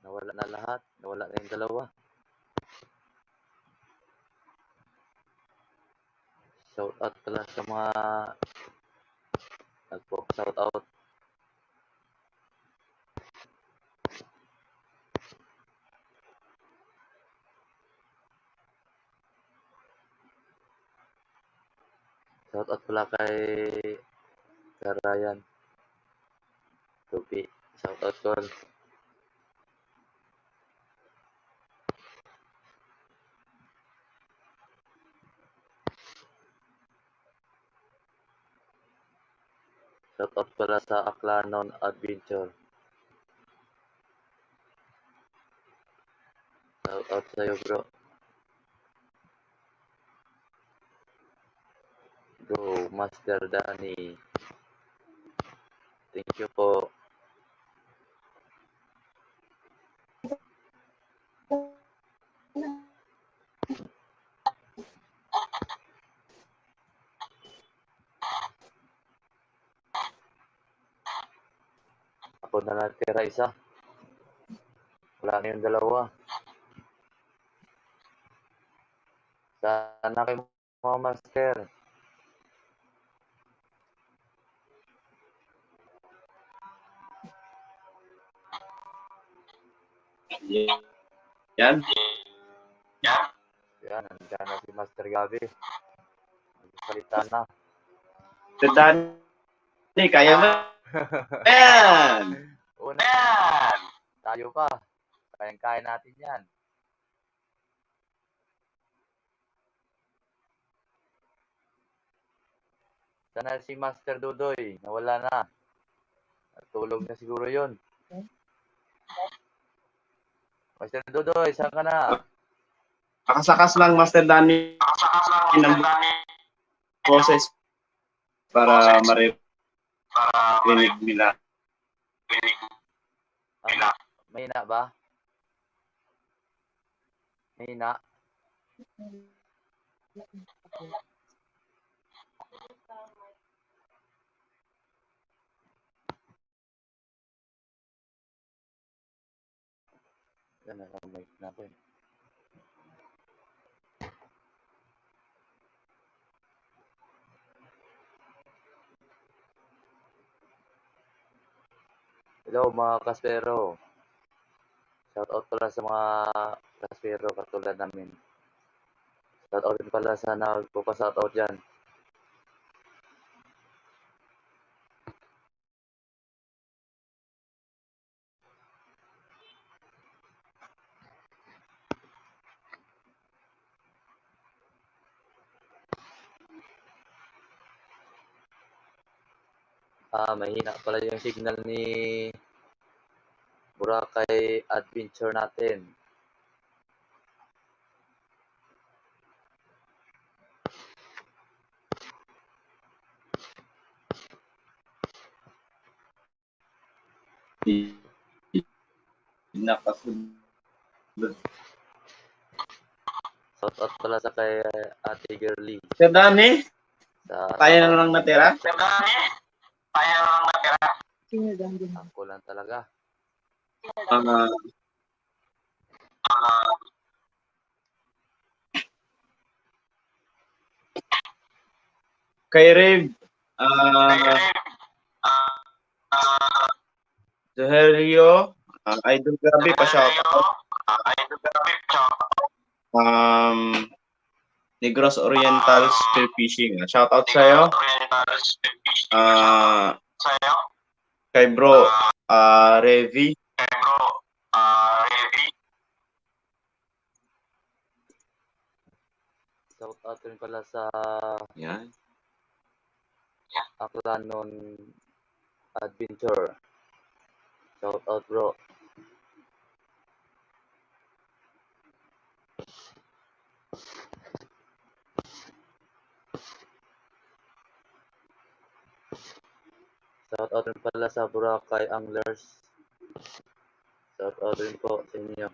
[SPEAKER 3] Nawala na lahat. Nawala na yung dalawa. Shout out pala sa mga nagpo-shout out. Shout out pala kay Ryan. Tupi. Shout out call. Shout out pala sa Aklanon Adventure. Shout out sa'yo bro. Bro, Master Danny. Thank you po. Ako na natira isa. Wala na yung dalawa. Sana kayo mga master.
[SPEAKER 1] Yan.
[SPEAKER 3] Yan, nandiyan na si Master Gabi. Nagsalita na.
[SPEAKER 1] Dani, kaya mo yan.
[SPEAKER 3] Una, tayo pa. Kayang-kaya natin yan. Sana si Master Dudoy, nawala na. Natulog na siguro yun. Master Dudoy, saan ka na?
[SPEAKER 1] Nakasakas lang, Master Dani, ng boses para marinig nila.
[SPEAKER 3] Ano? Mahina ba? Mahina? Yan na lang mic natin. Hello mga kaspero. Shout out pala sa mga kaspero katulad namin. Shout out din pala sa nagpo-shout out dyan. Mahina pala yung signal ni Boracay Adventure natin.
[SPEAKER 1] Nakasunod.
[SPEAKER 3] Shout out pala sa kay Ate Girly.
[SPEAKER 1] Sir Dani,
[SPEAKER 3] Sa
[SPEAKER 1] tayo na lang natira.
[SPEAKER 2] Sino lang din?
[SPEAKER 3] ako lang talaga.
[SPEAKER 1] Ah, kay Rev, Johelio, Idol Grabe pa shoutout. Negros Oriental Spearfishing. Shoutout sa'yo. Kay bro, Revi.
[SPEAKER 3] Shout out rin pala sa
[SPEAKER 1] Yan.
[SPEAKER 3] Aklanon Adventure. Shout out bro. Shout out rin pala sa Boracay Anglers. Shout out rin po sa inyo.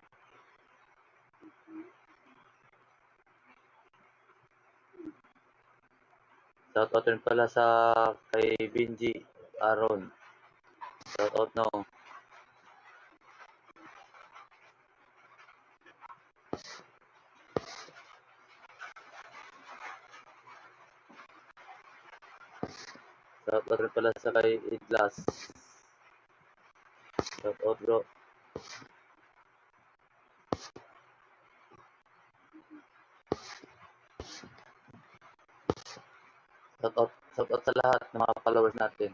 [SPEAKER 3] Shout out rin pala sa kay Benji Aaron. Shout out no. Shout out rin pala sa kay Idlas. Shout out bro. Shout out sa lahat ng mga followers natin.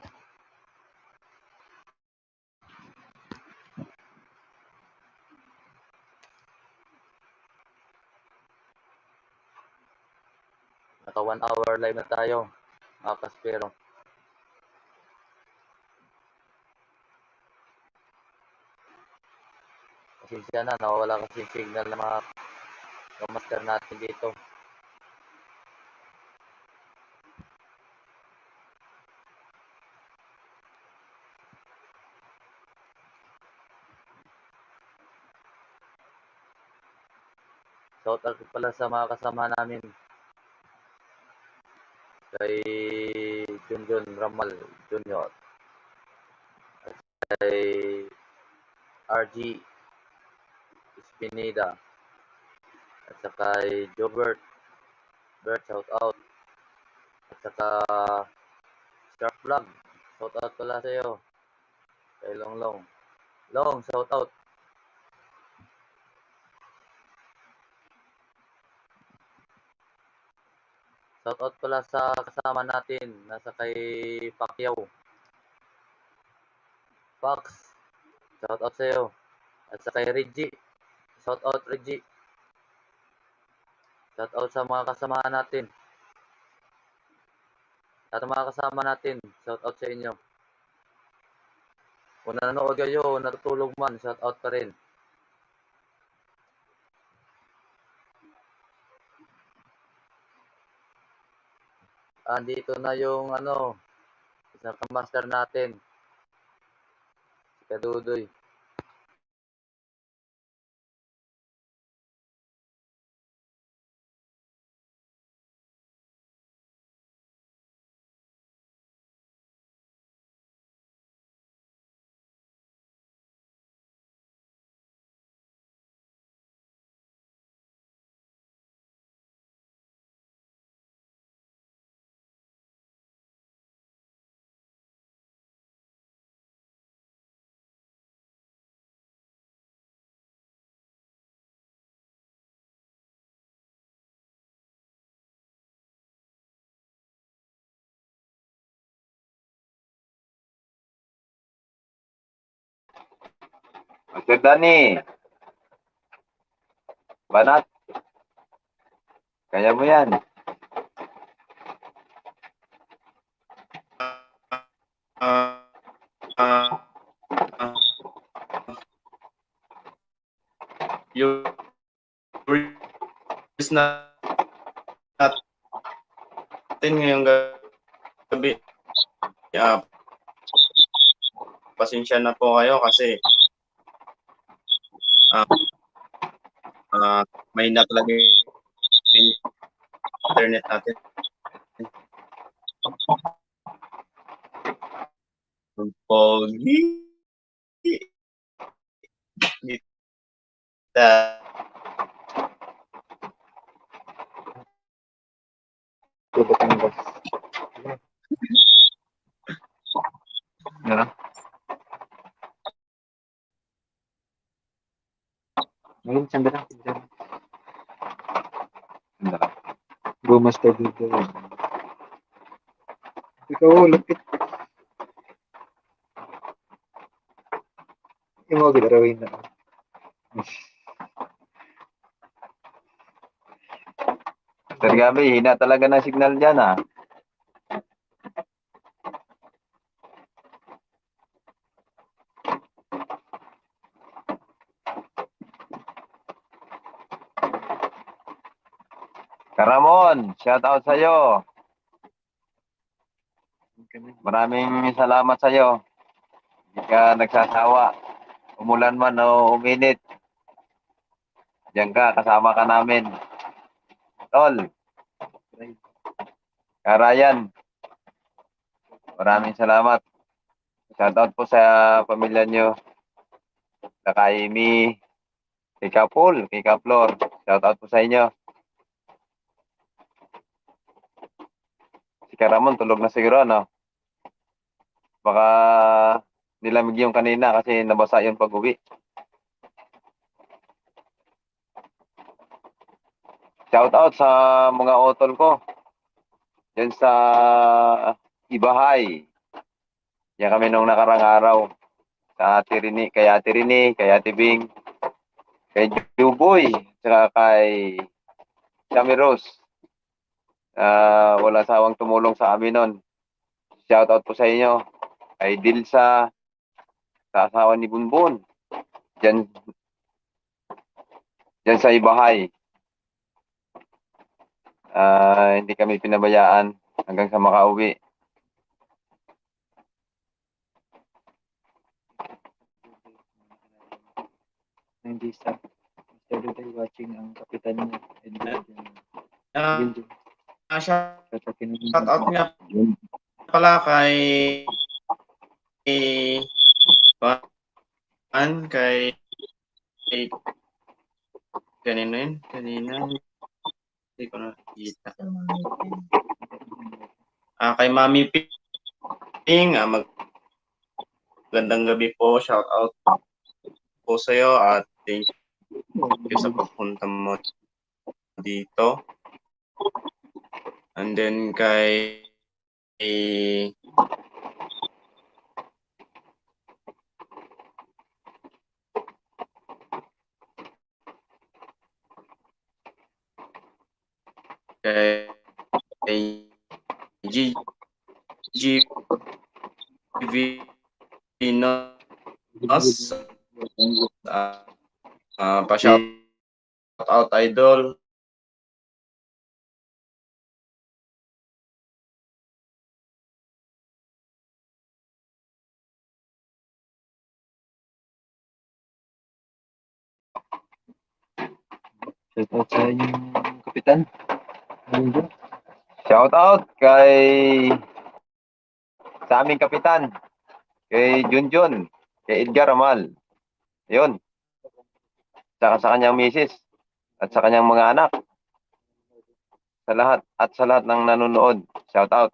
[SPEAKER 3] Naka 1 hour live na tayo, mga kaspero. Pasensya na, nawawala kasi yung signal ng mga kamaster natin dito. Shout out pala sa mga kasama namin. Kay Junjun Ramal Jr. At kay RG Espineda. At saka kay Jobert. Bert, shout out. At saka Sharp Vlog, shout out pala sa'yo. Kay Long. Long, shout out. Shout out pala sa kasama natin, nasa kay Pacquiao. Pax, shout out sa'yo. At sa kay Reggie, shout out Reggie. Shout out sa mga kasama natin. At mga kasama natin, shout out sa inyo. Kung nanonood kayo, natutulog man, shout out pa rin. Andito na yung isang master natin, si Kadudoy.
[SPEAKER 5] Master Danny, banat, kaya mo yan.
[SPEAKER 1] Ah, ah, ah, yung is na natin ngayong gabi. Pasensya na po kayo kasi may na talaga yung internet natin. Pogi.
[SPEAKER 4] Batangas.
[SPEAKER 5] Ano?
[SPEAKER 4] Ngayon, saan ba na?
[SPEAKER 5] Ano?
[SPEAKER 4] Go Master Dito. Ikaw, lapit. Yung mga gilarawin na.
[SPEAKER 5] Master Gabi, hina talaga ng signal dyan ah. Karamon, shout out sa'yo. Maraming salamat sa'yo. Hindi ka nagsasawa. Umulan man o uminit. Diyan ka, kasama ka namin. Tol, Karayan, maraming salamat. Shout out po sa pamilya nyo. Kay Amy, kay Kapul, kay Kaplor. Shout out po sa inyo. Si Karamon, tulog na siguro, no? Baka nilamig yung kanina kasi nabasa yung pag-uwi. Shout out sa mga otol ko. Yan sa Ibahay. Yan kami nung nakarang araw. Sa Ate Rini, kay Ate Rini, kay Ate Bing, kay Juboy, saka kay Chami Rose. Wala sawang tumulong sa amin nun. Shout out po sa inyo. Kay Dilsa, sa asawa ni Bunbun. Diyan sa Ibahay. Hindi kami pinabayaan hanggang sa makauwi.
[SPEAKER 4] Hindi sa Master Dito watching ang kapitan niya.
[SPEAKER 1] Shout out nga pala kay kanino yun? Kanina hindi ko na Kita.
[SPEAKER 2] Sa mga ngipin.
[SPEAKER 1] Kay Mami Ping, magandang gabi po. Shout out po sa'yo at thank you sa pagpunta mo dito. And then kay Gigi Vinos, pa-shout out idol.
[SPEAKER 4] Shout out sa inyong kapitan. Ayun dyan.
[SPEAKER 5] Shout out sa aming kapitan, kay Junjun, kay Edgar Amal. Yun. Saka sa kanyang misis at sa kanyang mga anak. Sa lahat ng nanonood. Shout out.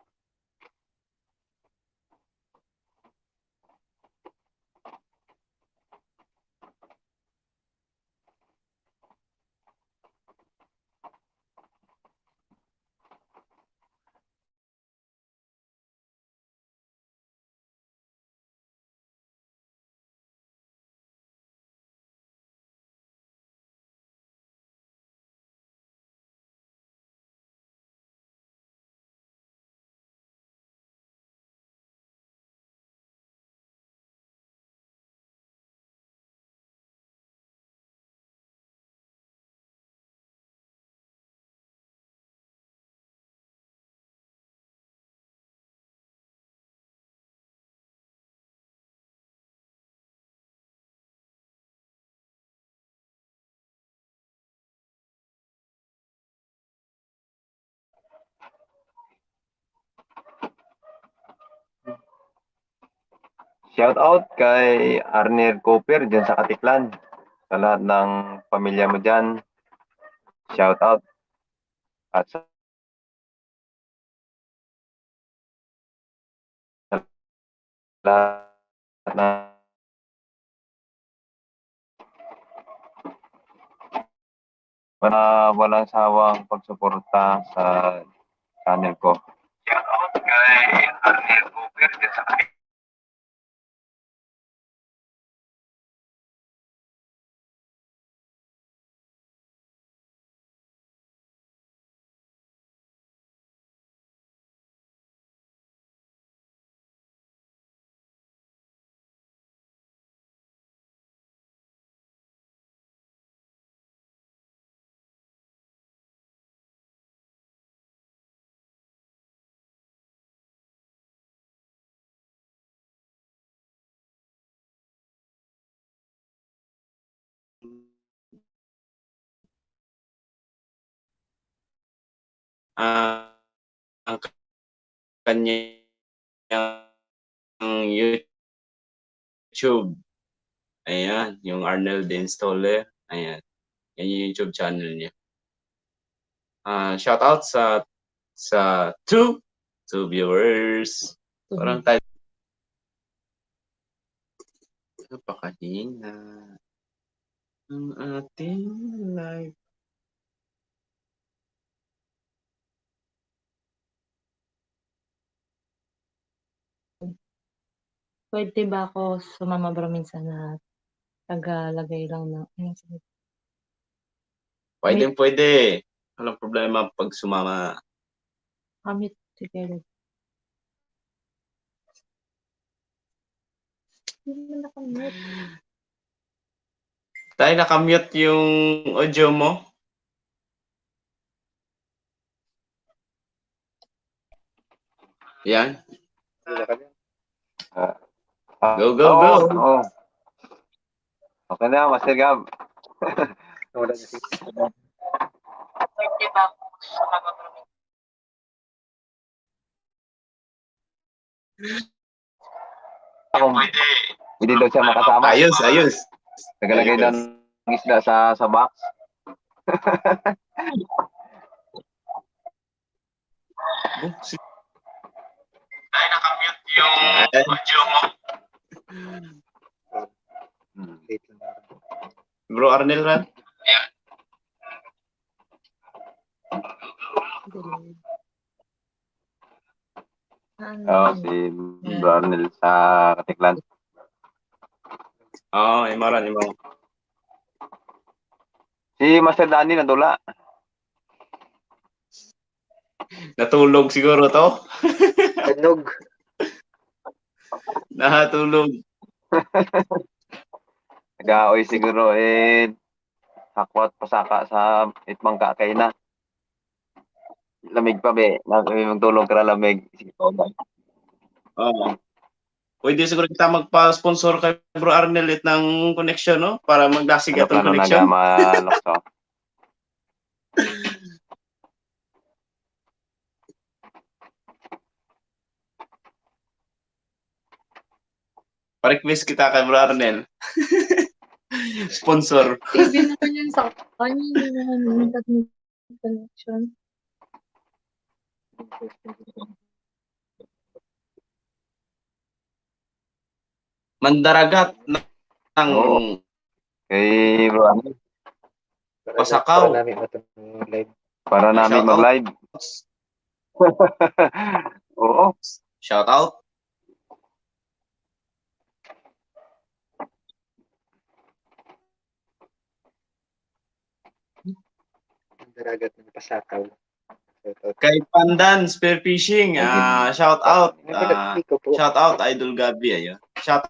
[SPEAKER 5] Shout out kay Arnel Cooper dyan sa Katiklan. Sa lahat ng pamilya mo dyan. Shout out. At sa lahat ng walang sawang pagsuporta sa channel ko. Shout out kay Arnel Cooper dyan sa Katiklan.
[SPEAKER 1] Ang kanyang YouTube. Ayan, yung Arnel the Installer. Ayan. Yan yung YouTube channel niya. Shout out sa two viewers. Parang tayo. Napakahina ang ating live.
[SPEAKER 2] Pwede ba ako sumama bro minsan na tagalagay lang ng
[SPEAKER 1] Pwede. Walang problema pag sumama.
[SPEAKER 2] Kamit together. Hindi naman nakamute.
[SPEAKER 1] Tayo nakamute yung audio mo. Yan. Go.
[SPEAKER 5] Oh. Okay na, Master Gab.
[SPEAKER 4] Wala na si
[SPEAKER 2] Pwede ba ako sumama bro minsan?
[SPEAKER 5] Pwede daw siya makasama.
[SPEAKER 1] Ayos.
[SPEAKER 5] Nagalagay daw ng isda sa box.
[SPEAKER 1] Ay, nakamute yung audio mo.
[SPEAKER 4] Late lang.
[SPEAKER 1] Bro Arnel Ran?
[SPEAKER 2] Delay. Ano
[SPEAKER 5] Oh,
[SPEAKER 2] yun?
[SPEAKER 5] si Bro Arnel sa Katiklan.
[SPEAKER 1] Oo, imaran.
[SPEAKER 5] Si Master Danny nadula.
[SPEAKER 1] Natulog siguro to.
[SPEAKER 4] Tanog.
[SPEAKER 1] Natulog.
[SPEAKER 5] Nag-aoy siguro hakwat pasaka sa itmang kakay na. Lamig pa be. Magtulog ka na lamig. Sige,
[SPEAKER 1] Oo. Pwede siguro kita magpa-sponsor kay Bro Arnel ng connection, no? Para magdasig
[SPEAKER 5] ano
[SPEAKER 1] atong
[SPEAKER 5] plano
[SPEAKER 1] connection.
[SPEAKER 5] naga malokso?
[SPEAKER 1] Pa-request kita kay Bro Arnel. Sponsor.
[SPEAKER 2] Even naman yun sa kanya, hindi naman yung connection.
[SPEAKER 1] Mandaragat ng
[SPEAKER 5] Oo. Kay Bro Arnel.
[SPEAKER 1] Pasakaw.
[SPEAKER 4] Para namin matang live.
[SPEAKER 5] Para namin
[SPEAKER 1] Shout out.
[SPEAKER 5] mag-live. Oo.
[SPEAKER 1] Shout out.
[SPEAKER 4] Ang daragat ng Pasakaw. Shoutout.
[SPEAKER 1] Kay Pandan Spearfishing, shout out.
[SPEAKER 4] Ikaw po.
[SPEAKER 1] Shout out Idol Gabi ayo. Shout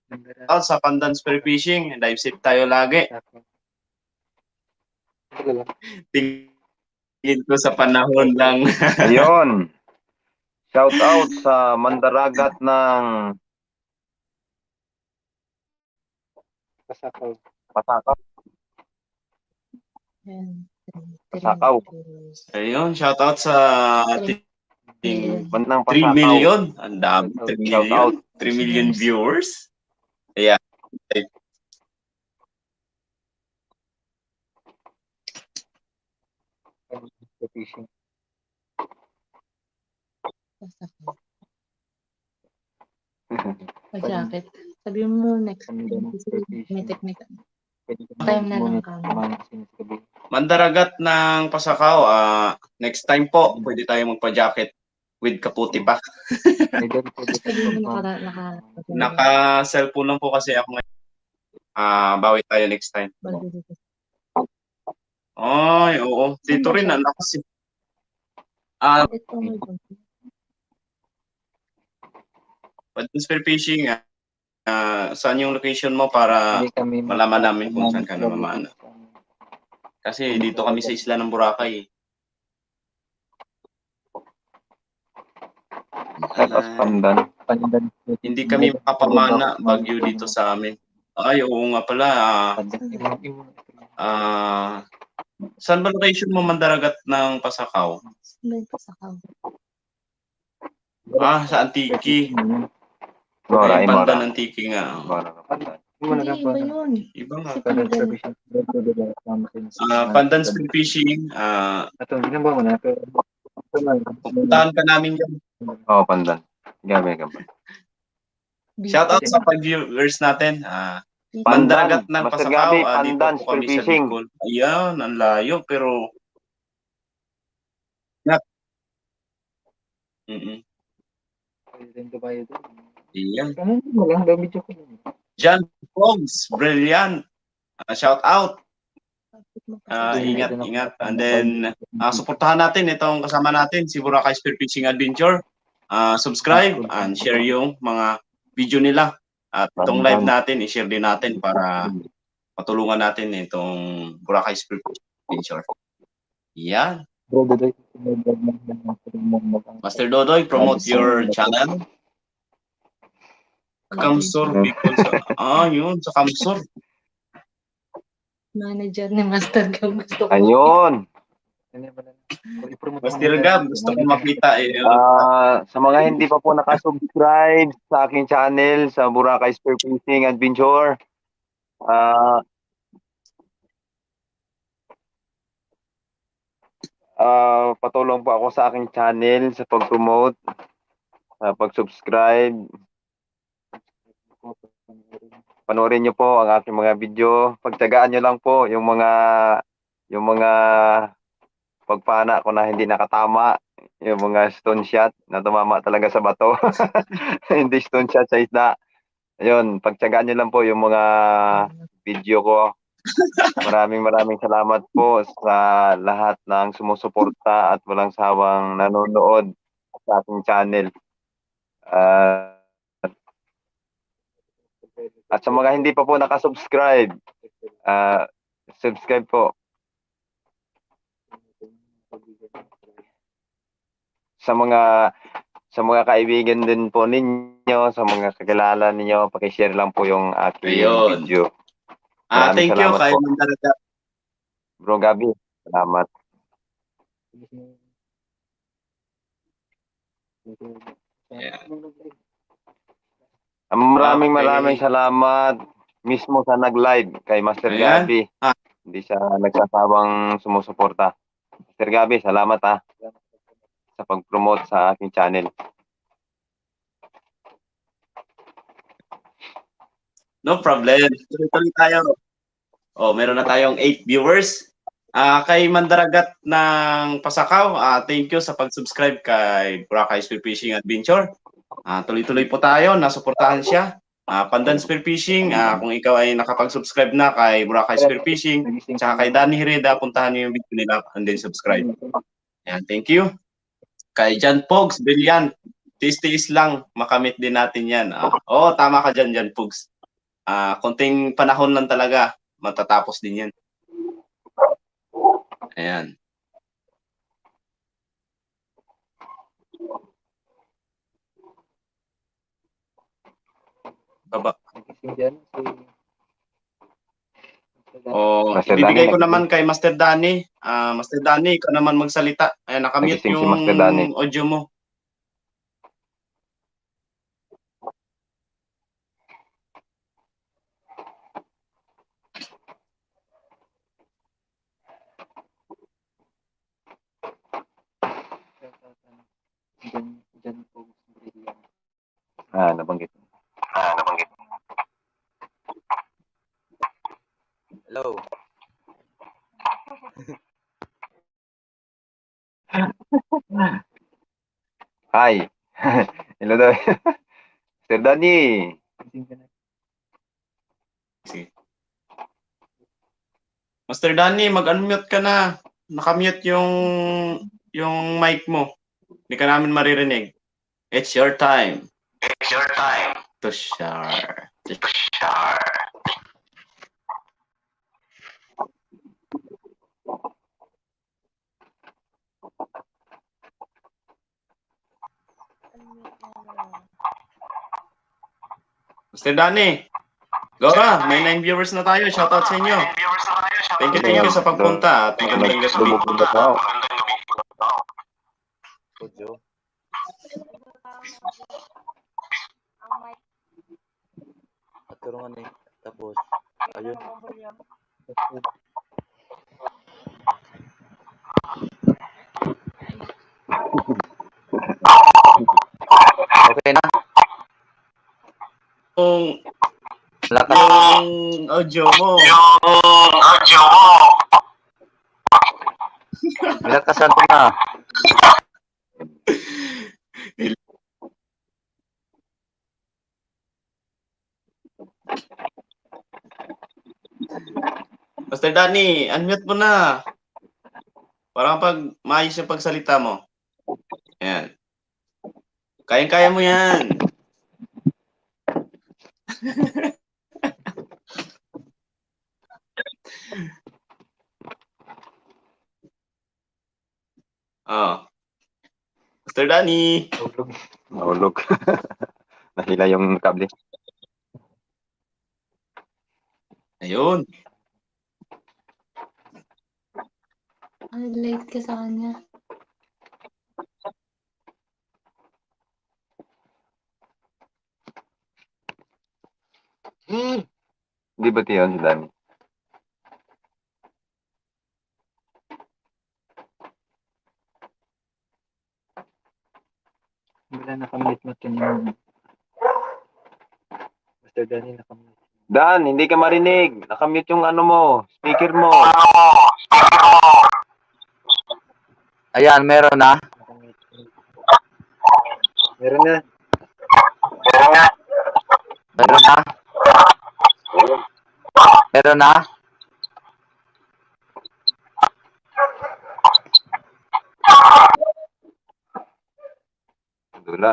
[SPEAKER 4] Ang daragat
[SPEAKER 1] out sa Pandan Spearfishing. Dive safe tayo lagi.
[SPEAKER 4] ng Pasakaw. Wala lang.
[SPEAKER 1] Tingin ko sa panahon lang.
[SPEAKER 5] Ayun. Shout out sa mandaragat ng
[SPEAKER 4] Pasakaw.
[SPEAKER 5] Pasakaw.
[SPEAKER 2] Yan.
[SPEAKER 5] Pasakaw.
[SPEAKER 1] Ayun, shout out sa ating
[SPEAKER 5] Bandang
[SPEAKER 1] 3
[SPEAKER 5] Pasakaw.
[SPEAKER 1] million. Ang dami, 3
[SPEAKER 5] Shout out.
[SPEAKER 1] million. 3 million viewers. Ayan.
[SPEAKER 4] Fishing.
[SPEAKER 2] Jacket. Sabi mo next
[SPEAKER 4] Kami
[SPEAKER 2] time.
[SPEAKER 4] din
[SPEAKER 2] Kasi
[SPEAKER 4] fishing.
[SPEAKER 2] may technique.
[SPEAKER 4] Pwede ka
[SPEAKER 2] Time na lang
[SPEAKER 4] mag-moment
[SPEAKER 2] kami.
[SPEAKER 4] naman sa gabi.
[SPEAKER 1] Mandaragat ng Pasakaw. Next time po, pwede tayo magpa-jacket with kaputi pa.
[SPEAKER 4] Idol, pwede ka
[SPEAKER 2] Sabi mo
[SPEAKER 4] mag-
[SPEAKER 1] Naka-cellphone lang po kasi ako ngayon. Bawi tayo next time. Ay, oo. Dito rin, ang lakas.
[SPEAKER 2] Ito mo dun.
[SPEAKER 1] Pandan Spearfishing, saan yung location mo para
[SPEAKER 4] Hindi kami
[SPEAKER 1] malaman namin kung saan ka namamana. Kasi dito kami sa isla ng Boracay.
[SPEAKER 5] Tapos Pandan.
[SPEAKER 4] Pandan.
[SPEAKER 1] Hindi kami makapamana bagyo dito sa amin. Ay, oo nga pala. Saan ba location mo Mandaragat ng Pasakaw?
[SPEAKER 2] May pasakaw.
[SPEAKER 1] Sa Antique.
[SPEAKER 5] Gora,
[SPEAKER 1] Ay,
[SPEAKER 5] Imora.
[SPEAKER 1] Pandan Antique nga.
[SPEAKER 5] Gora, Pandan.
[SPEAKER 2] Hindi, iba yun.
[SPEAKER 1] Iba nga.
[SPEAKER 2] Si Pandan.
[SPEAKER 1] Pandan Spearfishing.
[SPEAKER 4] Ato, ginagawa mo na.
[SPEAKER 1] Pupuntahan ka namin yan.
[SPEAKER 5] Oo, Pandan. Gabi ka ba?
[SPEAKER 1] Shout out sa pag-viewers natin.
[SPEAKER 5] Pandan.
[SPEAKER 1] Mandaragat ng
[SPEAKER 5] Master
[SPEAKER 1] Pasakaw.
[SPEAKER 5] Gabi,
[SPEAKER 1] Dito
[SPEAKER 5] Pandan
[SPEAKER 1] po kami sa
[SPEAKER 5] Spearfishing.
[SPEAKER 1] Bicol. Ayan, ang layo. Pero Iyan. John Fogs, brilliant. Shout out. Ingat. And then, suportahan natin itong kasama natin, si Boracay Spearfishing Adventure. Subscribe and share yung mga video nila. At itong live natin, i-share din natin para patulungan natin itong Boracay Spearfishing Adventure. Yan. Master Dodoy, promote your channel. Kamsur Bicol. Yun, sa Kamsur.
[SPEAKER 2] Manager ni Master Gab. Gusto ko.
[SPEAKER 5] Ayun.
[SPEAKER 1] Master Gab, gusto ko makita
[SPEAKER 5] Sa mga hindi pa po nakasubscribe sa aking channel sa Boracay Spearfishing Adventure, Patulong po ako sa aking channel sa pag-promote, sa pag-subscribe. Panoorin niyo po ang aking mga video. Pagtiyagaan niyo lang po yung mga pagpana ko na hindi nakatama, yung mga stone shot na tumama talaga sa bato. Hindi stone shot sa isda. Ayun, pagtiyagaan niyo lang po yung mga video ko. Maraming salamat po sa lahat ng sumusuporta at walang sawang nanonood sa aking channel. At sa mga hindi pa po nakasubscribe, subscribe po. Sa mga kaibigan din po ninyo, sa mga kakilala ninyo, paki-share lang po yung aking
[SPEAKER 1] Ayun.
[SPEAKER 5] video. Maraming
[SPEAKER 1] Thank you
[SPEAKER 5] salamat
[SPEAKER 1] kay
[SPEAKER 5] po.
[SPEAKER 1] Mandaragat.
[SPEAKER 5] Bro Gabi, salamat. Maraming salamat mismo sa nag-live kay Master
[SPEAKER 1] Ayan.
[SPEAKER 5] Gabi. Hindi siya nagsasawang sumusuporta. Master Gabi, salamat sa pag-promote sa aking channel.
[SPEAKER 1] No problem. Tuloy-tuloy tayo. Meron na tayong 8 viewers. Kay Mandaragat ng Pasakaw, thank you sa pag-subscribe kay Boracay Spearfishing Adventure. Tuloy-tuloy po tayo, nasuportahan siya. Pandan Spearfishing, kung ikaw ay nakapag-subscribe na kay Boracay Spearfishing, tsaka kay Danny Hereda, puntahan niyo yung video nila and then subscribe. Ayan, thank you. Kay Jan Pogs, brilliant. Tiis-tiis lang, makamit din natin yan. Tama ka dyan, Jan Pogs. Konting panahon lang talaga, matatapos din yan. Ayan. Baba.
[SPEAKER 5] Master
[SPEAKER 1] Ibibigay
[SPEAKER 5] Danny,
[SPEAKER 1] ko naman kay Master Danny. Master Danny, ikaw naman magsalita. Ayan, nakamute
[SPEAKER 5] Nagising si
[SPEAKER 1] yung
[SPEAKER 5] Master Danny.
[SPEAKER 1] audio mo.
[SPEAKER 5] Nabanggit.
[SPEAKER 3] Hello.
[SPEAKER 5] Hi. Hello daw. Master Danny.
[SPEAKER 1] Sige. Master Danny, mag-unmute ka na. Nakamute yung mic mo. Hindi ka namin maririnig. It's your time. It's your time. To share. Master Danny, go na. May 9 viewers na tayo. Shoutout sa inyo. Thank you sa pagpunta at magandang gabi.
[SPEAKER 5] Lumubog na ako.
[SPEAKER 3] Audio. At karoon nga tapos, ayun. Okay na? Lakas.
[SPEAKER 1] Yung audio mo.
[SPEAKER 3] Nilakasan ko na.
[SPEAKER 1] Master Danny, unmute mo na. Parang pag maayos yung pagsalita mo. Ayan. Kayang-kaya mo yan. Master Danny.
[SPEAKER 5] Nahulog. Nahila yung kable.
[SPEAKER 1] Ayun.
[SPEAKER 2] Late ka sa kanya.
[SPEAKER 5] Di ba tiyan si Danny?
[SPEAKER 4] Mr. Danny, nakamute.
[SPEAKER 5] Dan, hindi ka marinig. Nakamute yung ano mo, speaker mo.
[SPEAKER 3] Ayan, meron na.
[SPEAKER 4] Nakamute. Meron na.
[SPEAKER 3] Meron na. Meron na.
[SPEAKER 5] Dula.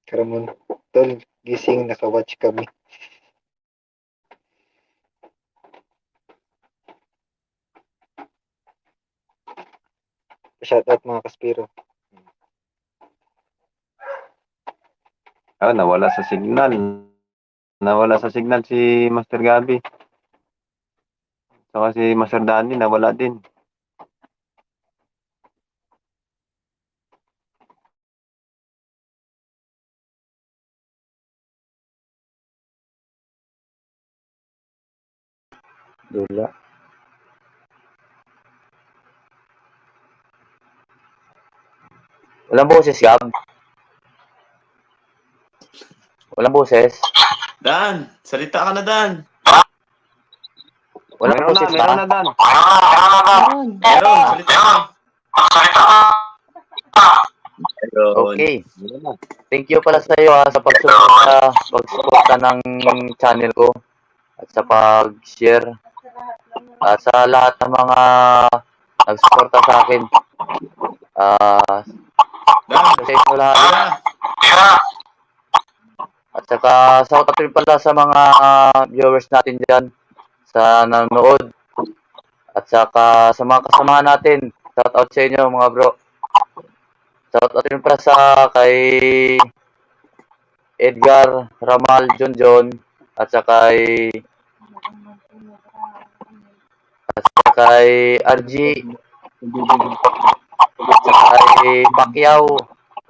[SPEAKER 4] Karamon. Tol, gising, nakawatch kami. Shoutout mga kaspiro.
[SPEAKER 5] Ah, nawala sa signal. Nawala sa signal si Master Gabi. Saka si Master Danny, nawala din.
[SPEAKER 3] Dula. Walang boses, Gab. Walang boses.
[SPEAKER 1] Dan, salita ka na, Dan.
[SPEAKER 3] Walang
[SPEAKER 5] Meron na,
[SPEAKER 3] boses
[SPEAKER 5] meron
[SPEAKER 3] ba?
[SPEAKER 5] na, Dan.
[SPEAKER 2] Meron.
[SPEAKER 1] Meron, salita ka. Meron.
[SPEAKER 3] Okay.
[SPEAKER 5] Meron na.
[SPEAKER 3] Thank you pala sa iyo sa pagsuporta ng channel ko at sa pag-share at sa lahat ng mga nagsuporta sa akin.
[SPEAKER 1] Dan,
[SPEAKER 3] Sa inyo lahat.
[SPEAKER 1] tira.
[SPEAKER 3] At saka shoutout rin pala sa mga viewers natin dyan sa nanonood. At saka sa mga kasamahan natin. Shoutout sa inyo mga bro. Shoutout rin pala sa kay Edgar, Ramal, John, at saka kay RG, at saka kay Pacquiao,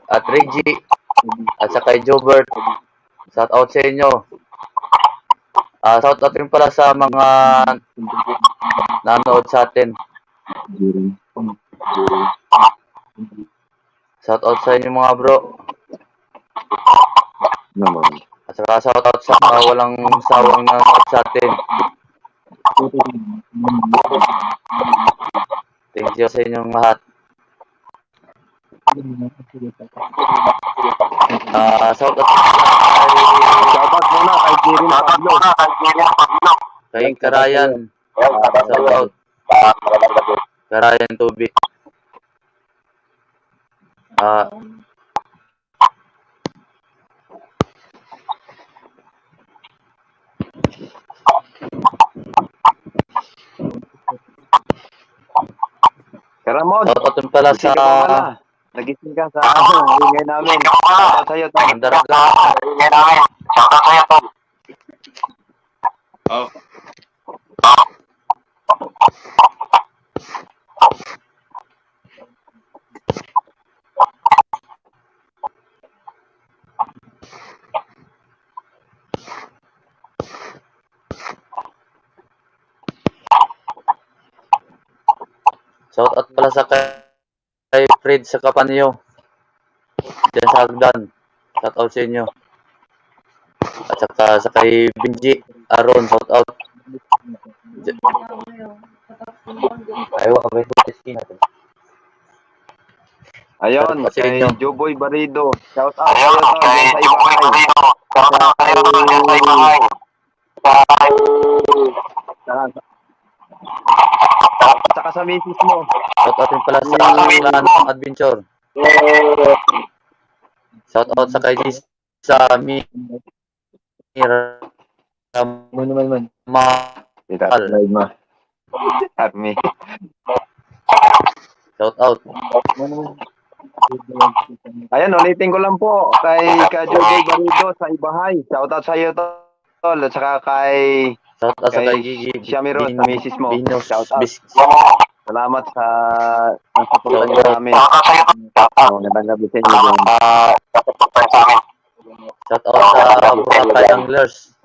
[SPEAKER 3] at Reggie, at saka kay Jobert. Shoutout sa inyo. Shoutout rin pala sa mga nanonood sa atin. Shoutout sa inyo mga bro.
[SPEAKER 5] Naman.
[SPEAKER 3] At saka shoutout sa walang sawang nanonood sa atin. Thank you sa inyong lahat. Shoutout
[SPEAKER 5] Shoutout muna kay Jirin Pablo.
[SPEAKER 3] kay Karayan. Shoutout. Karayan Tubi.
[SPEAKER 5] Karamon,
[SPEAKER 3] Shoutout din pala
[SPEAKER 5] gising
[SPEAKER 3] sa
[SPEAKER 5] ka pa pala. Nagising ka sa ingay namin. Shoutout sa'yo, Tom.
[SPEAKER 3] Mandaraga.
[SPEAKER 1] Oh,
[SPEAKER 3] Shoutout pala sa kay Fred sa Kapanyo. Diyan sa Hagdan. Shoutout sa inyo. At saka sa kay Benji Aaron. Shoutout. Ayaw, abay po testing natin.
[SPEAKER 5] Ayun,
[SPEAKER 3] Shoutout sa
[SPEAKER 5] kay
[SPEAKER 3] inyo.
[SPEAKER 5] Joboy Barido. Shoutout sa'yo, Tom. Diyan sa Ibahay. At saka sa misis mo.
[SPEAKER 3] Shoutout din pala sa Clan Adventure. Shoutout sa kay sa
[SPEAKER 4] Man.
[SPEAKER 5] Kita live mo. At me.
[SPEAKER 3] Shoutout.
[SPEAKER 5] Ayan, ulitin ko lang po kay Joboy Barido sa Ibahay. Shoutout sa'yo, Tol. At saka kay
[SPEAKER 3] Shoutout sa kay
[SPEAKER 5] Kay
[SPEAKER 3] Gigi.
[SPEAKER 5] Shamiro, sa misis mo.
[SPEAKER 3] Binos.
[SPEAKER 5] Shoutout.
[SPEAKER 3] Bis-
[SPEAKER 5] Salamat sa nasuporta niyo sa amin. Magandang gabi sa inyo dyan.
[SPEAKER 3] Shoutout sa Boracay Anglers.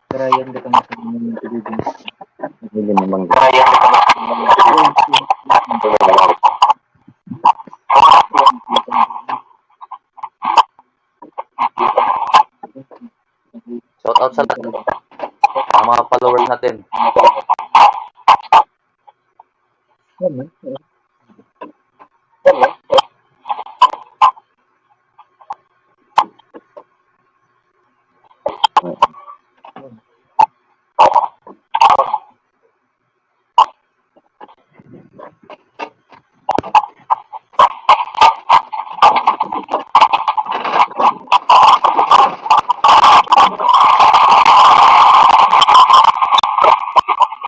[SPEAKER 4] Karayan ka kami sa mga
[SPEAKER 5] naman.
[SPEAKER 3] Shout out sa lahat ng mga followers natin.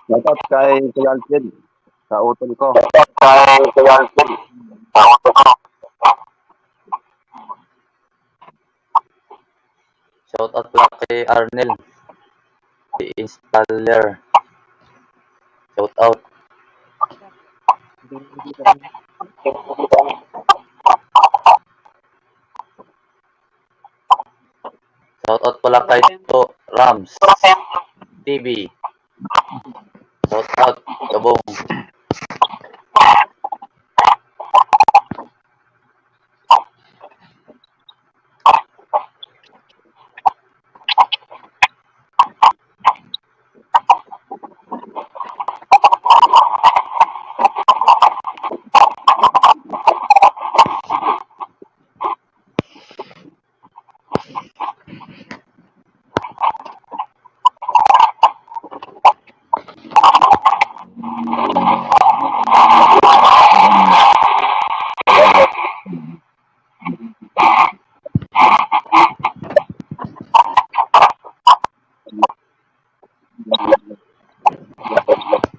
[SPEAKER 5] Shoutout kay Kuya Alfred sa utol ko.
[SPEAKER 3] Shout out pala kay Arnel, the installer. Shout out. Shout out pala kay To Rams TV. Shout out Kabong.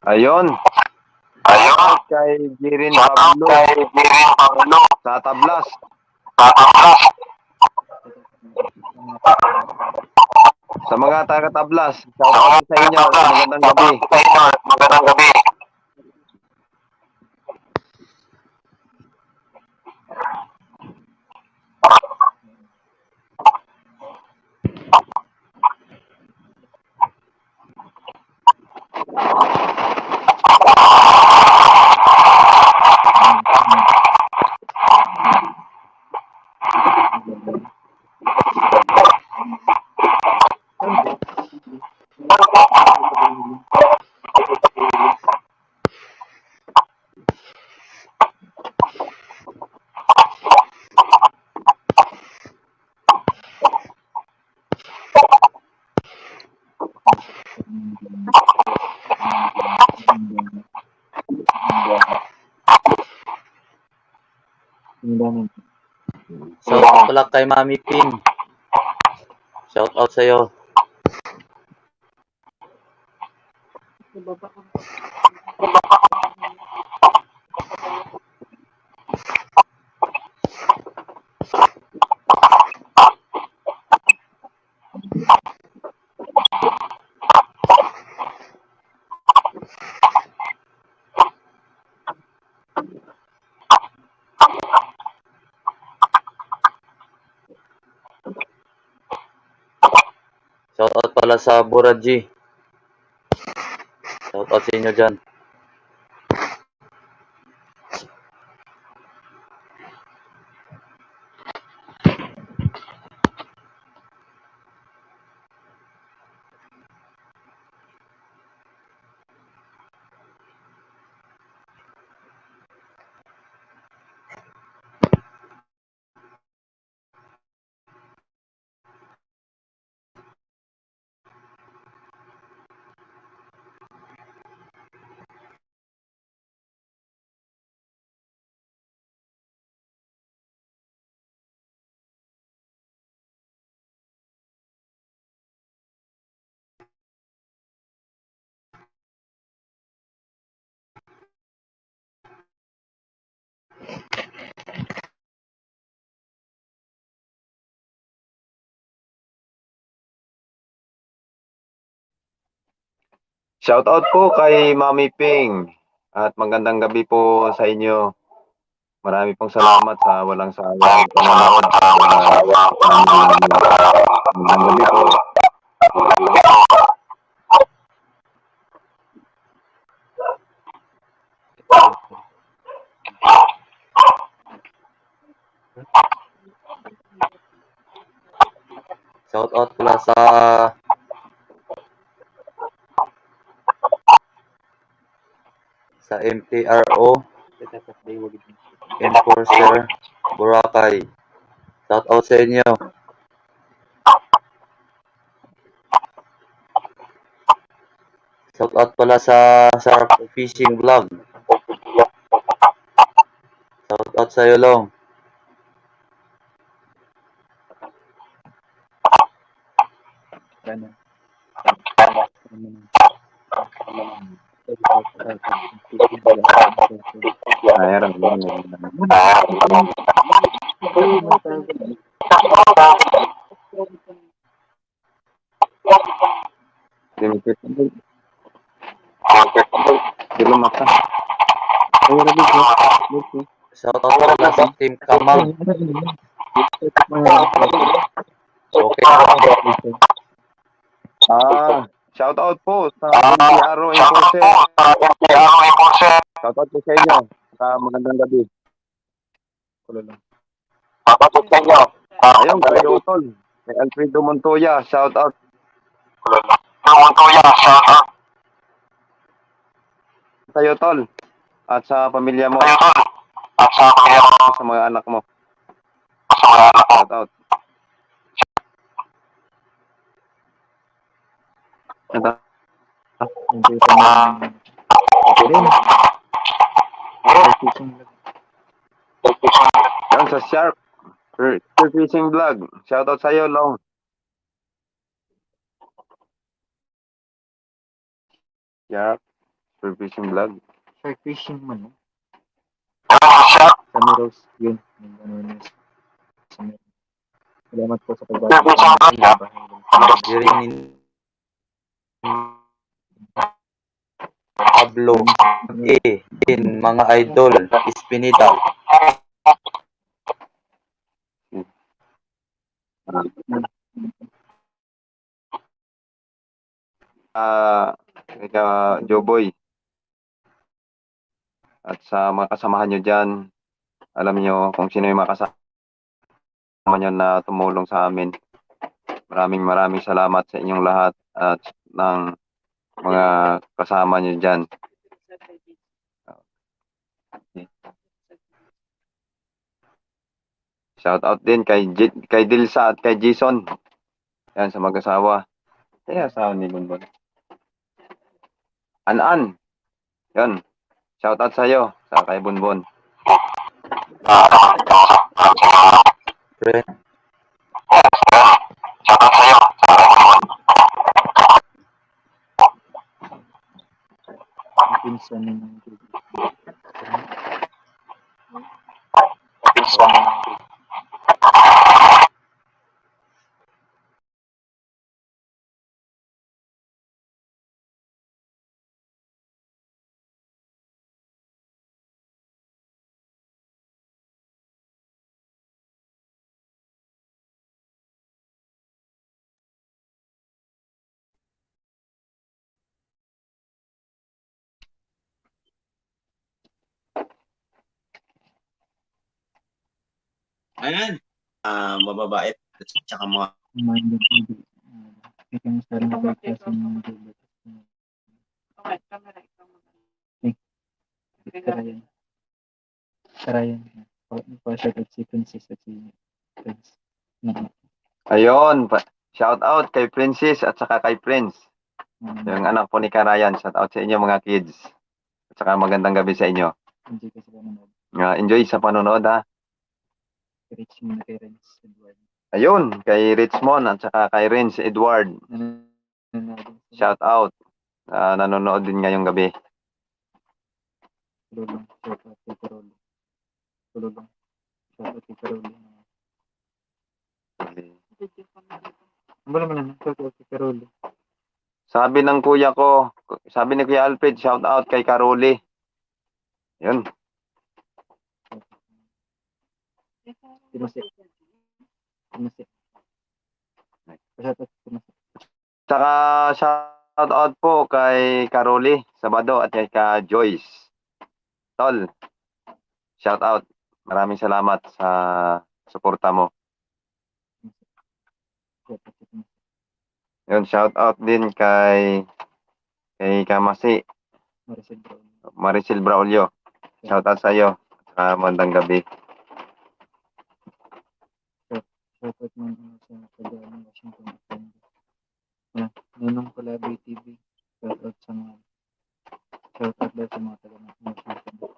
[SPEAKER 5] Ayun. Shoutout kay Jirin Pablo sa Tablas. Sa mga taga Tablas, shoutout sa inyo. Magandang gabi.
[SPEAKER 3] Shout out pala kay Mami Pin. Shout out sa'yo. Shout out pala sa Buraji. Shout out sa inyo dyan.
[SPEAKER 5] Shoutout po kay Mami Ping at magandang gabi po sa inyo. Marami pong salamat sa walang sawang panonood. Magandang gabi po.
[SPEAKER 3] Shout out pala sa MTRO, Enforcer, Boracay. Shout out sa inyo. Shout out pala sa Fishing Vlog. Shout out sa iyo, Long.
[SPEAKER 4] Sana.
[SPEAKER 5] Ayan, limited. Belum makan.
[SPEAKER 3] Shout out pala sa Team Kamang. Okay.
[SPEAKER 5] Shout out po sa MTRO Enforcer. Shout out po sa inyo. Magandang gabi. Ayun, kay Otol. Kay Alfredo Montoya. Shout out. Sa'yo, Tol. At sa pamilya mo. Sa mga anak mo. Shout out. Ito. Yan sa Shark. Fishing Vlog. Shout out sa'yo, Long. Shark. Fishing Vlog.
[SPEAKER 4] Shark fishing man, no? Sa Miros, yun. Salamat po sa pagbabalik.
[SPEAKER 3] During Pablo din mga idol Espinita.
[SPEAKER 5] Joboy. At sa mga kasamahan nyo dyan, alam nyo kung sino yung mga kasama nyo na tumulong sa amin. Maraming salamat sa inyong lahat at ng mga kasama nyo dyan. Shout out din kay Dilsa at kay Jason. Yan sa mag-asawa. Kaya asawa ni Bonbon. An-an. Yan. Shout out sa'yo. Sa kay Bonbon.
[SPEAKER 3] Friend.
[SPEAKER 4] Pinsan ng
[SPEAKER 1] Ayan. Mababait at saka mga
[SPEAKER 4] mind of people. Itong sarang pagkasin ng gubat. Karayan. Karayan. Pa-shoutout si Princess at si Prince.
[SPEAKER 5] Ayun. Shout out kay Princess at saka kay Prince. Yung anak po ni Karayan. Shout out sa inyo mga kids. At saka magandang gabi sa inyo.
[SPEAKER 4] Enjoy ka sa panonood.
[SPEAKER 5] Enjoy sa panonood ha.
[SPEAKER 4] Richmond kay Renz Edward.
[SPEAKER 5] Ayun. Kay Richmond at saka kay Renz Edward. Shout out. Nanonood din ngayong gabi.
[SPEAKER 4] Tulong. Shoutout kay Carol. Tulong. Shoutout kay Carol. Ano ba naman? Shoutout kay Carol.
[SPEAKER 5] Sabi ng kuya ko, sabi ni Kuya Alfred, shout out kay Caroli. Yun.
[SPEAKER 4] Timasi. Shoutout Timasi.
[SPEAKER 5] Saka shout out po kay Caroli Sabado at kay ka Joyce. Tol, shout out. Maraming salamat sa suporta mo.
[SPEAKER 4] Shoutout
[SPEAKER 5] Yun, shout out din kay Kamasi,
[SPEAKER 4] Maricel Brown.
[SPEAKER 5] Maricel Braulio. Shout out sa iyo. Magandang gabi.
[SPEAKER 4] Shoutout mo sa Tagalog, Washington, Assembly. Yan, Nunong Palaboy TV. Shoutout sa mga taga ng Washington.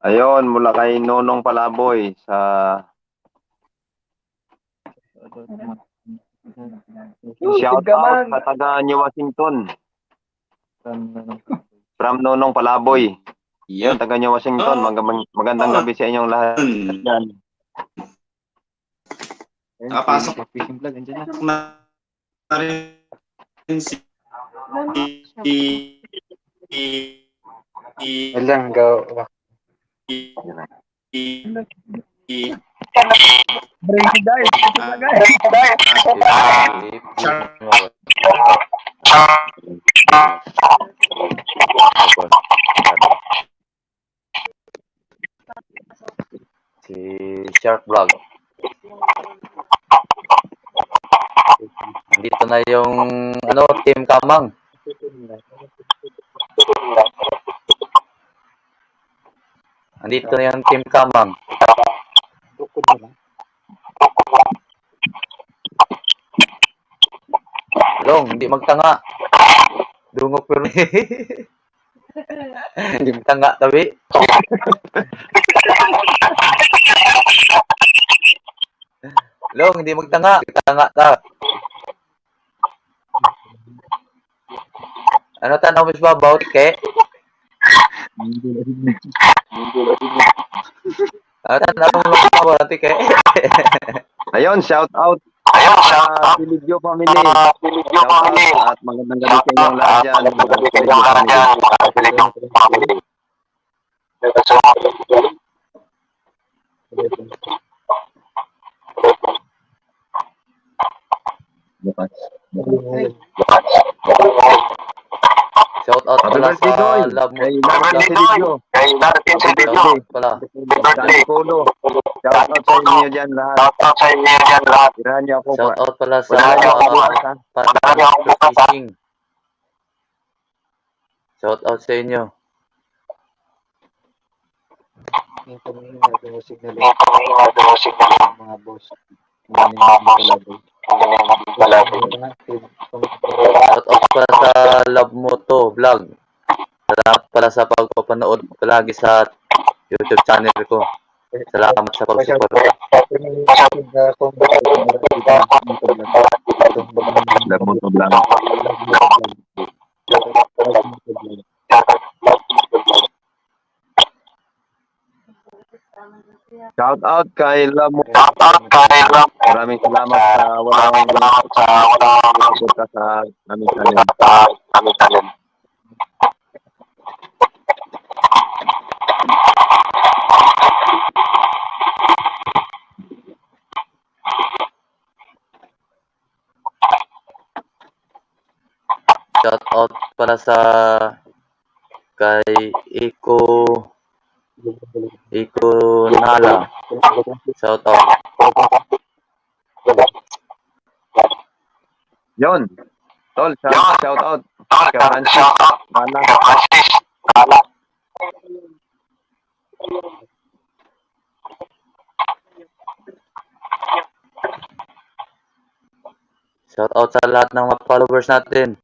[SPEAKER 5] Ayun, mula kay Nonong Palaboy sa
[SPEAKER 4] Shoutout sa mga
[SPEAKER 5] shout out sa taga New Washington from Nonong Palaboy.
[SPEAKER 1] Yun.
[SPEAKER 5] Taga New Washington, magandang gabi sa inyong lahat. Yan.
[SPEAKER 1] Nakapasok
[SPEAKER 4] fishing vlog, andyan na.
[SPEAKER 1] na rin si
[SPEAKER 4] Walang go.
[SPEAKER 3] Si Shark Vlog. Dito na yung Team Kamang. Andito na yung Team Kamang. Long, hindi magtanga. Dungok pero hindi magtanga tabi. Long, hindi magtanga. Tanga ta. Ano tanong mo ba about ke? Ano tanong mo about ke?
[SPEAKER 5] Ayun, shout out sa Pilibyo family. Shout out at magandang gabi sa inyong lahat dyan. Pilibyo family.
[SPEAKER 3] Shout out
[SPEAKER 5] Happy
[SPEAKER 3] pala
[SPEAKER 5] birthday,
[SPEAKER 3] sa
[SPEAKER 5] Joy.
[SPEAKER 3] love mo.
[SPEAKER 5] Kay Martin Pilibyo.
[SPEAKER 3] Shout out pala.
[SPEAKER 5] Sa Polo. Shout out sa inyo dyan lahat. Tirahan niyo ako
[SPEAKER 3] Shout
[SPEAKER 5] pa.
[SPEAKER 3] out pala sa fishing. Shout out sa inyo.
[SPEAKER 4] Yung kami nga signal mga boss.
[SPEAKER 3] Shout out pala sa Love Mo To Vlog. Salamat pala sa pagpapanood palagi sa YouTube channel ko. Salamat sa pagsuporta.
[SPEAKER 5] Labo to vlog. Shout out kay Lamo. Maraming salamat sa walang suporta sa aming channel.
[SPEAKER 3] Shout out pala sa kay Iko Nala. Shout out.
[SPEAKER 5] Yon. Tol, shout out. Kay Francis. Mana.
[SPEAKER 3] Shout out sa lahat ng mga followers natin.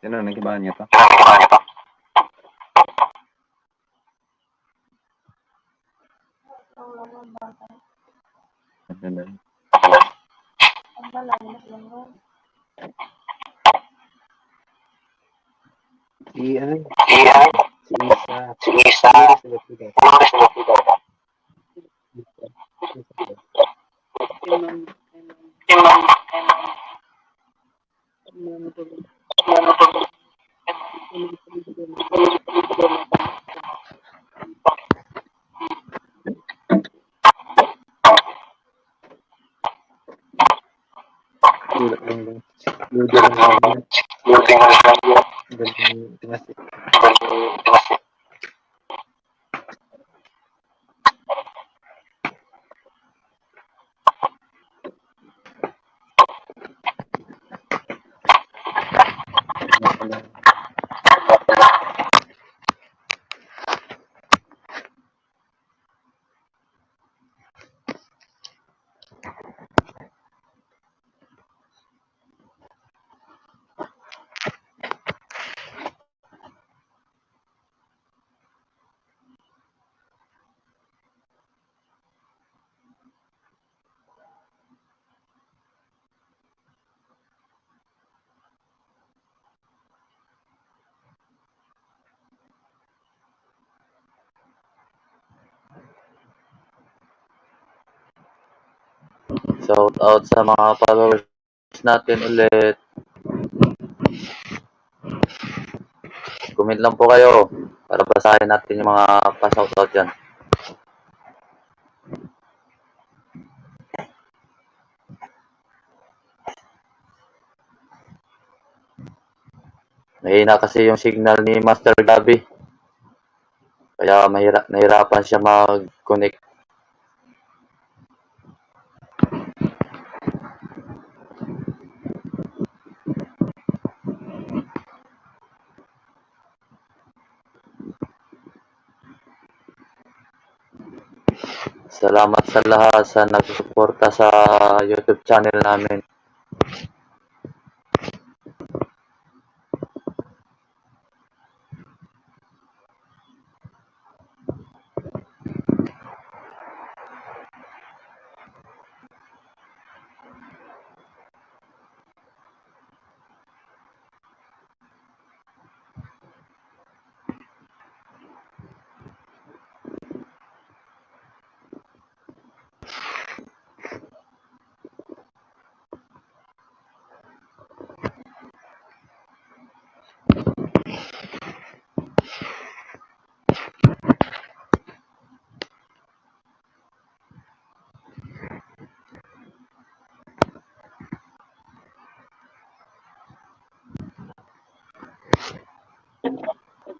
[SPEAKER 5] Sino nagibahan niyo to?
[SPEAKER 4] Si Isa. Galing tinasi.
[SPEAKER 3] Shout out sa mga followers natin ulit. Comment lang po kayo para basahin natin yung mga pa-shout out dyan. Mahina kasi yung signal ni Master Gabi. Kaya nahirapan siya mag-connect. Salamat sa lahat sa nagsusuporta sa YouTube channel namin.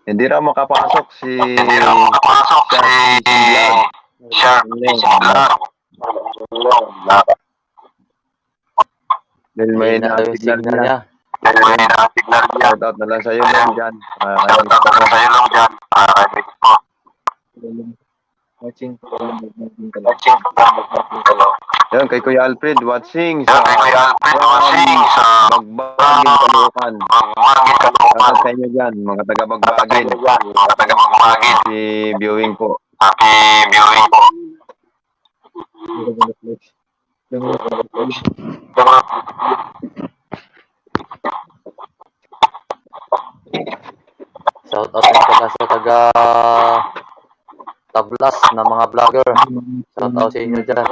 [SPEAKER 5] Hindi raw makapasok si Sharp Vlog. Dahil may
[SPEAKER 3] Mahina yung
[SPEAKER 5] signal
[SPEAKER 3] signal
[SPEAKER 5] niya.
[SPEAKER 3] niya.
[SPEAKER 5] Shout out na lang sa'yo lang dyan.
[SPEAKER 4] Watching po. Watching ka lang.
[SPEAKER 5] Yan, kay Kuya Alfred, watching sa Bagbagin, Caloocan. Shoutout sa inyo dyan, mga taga-Bagbagin. Happy viewing po.
[SPEAKER 3] Shout out din pala sa taga Tablas na mga vlogger. Shout out sa inyo dyan.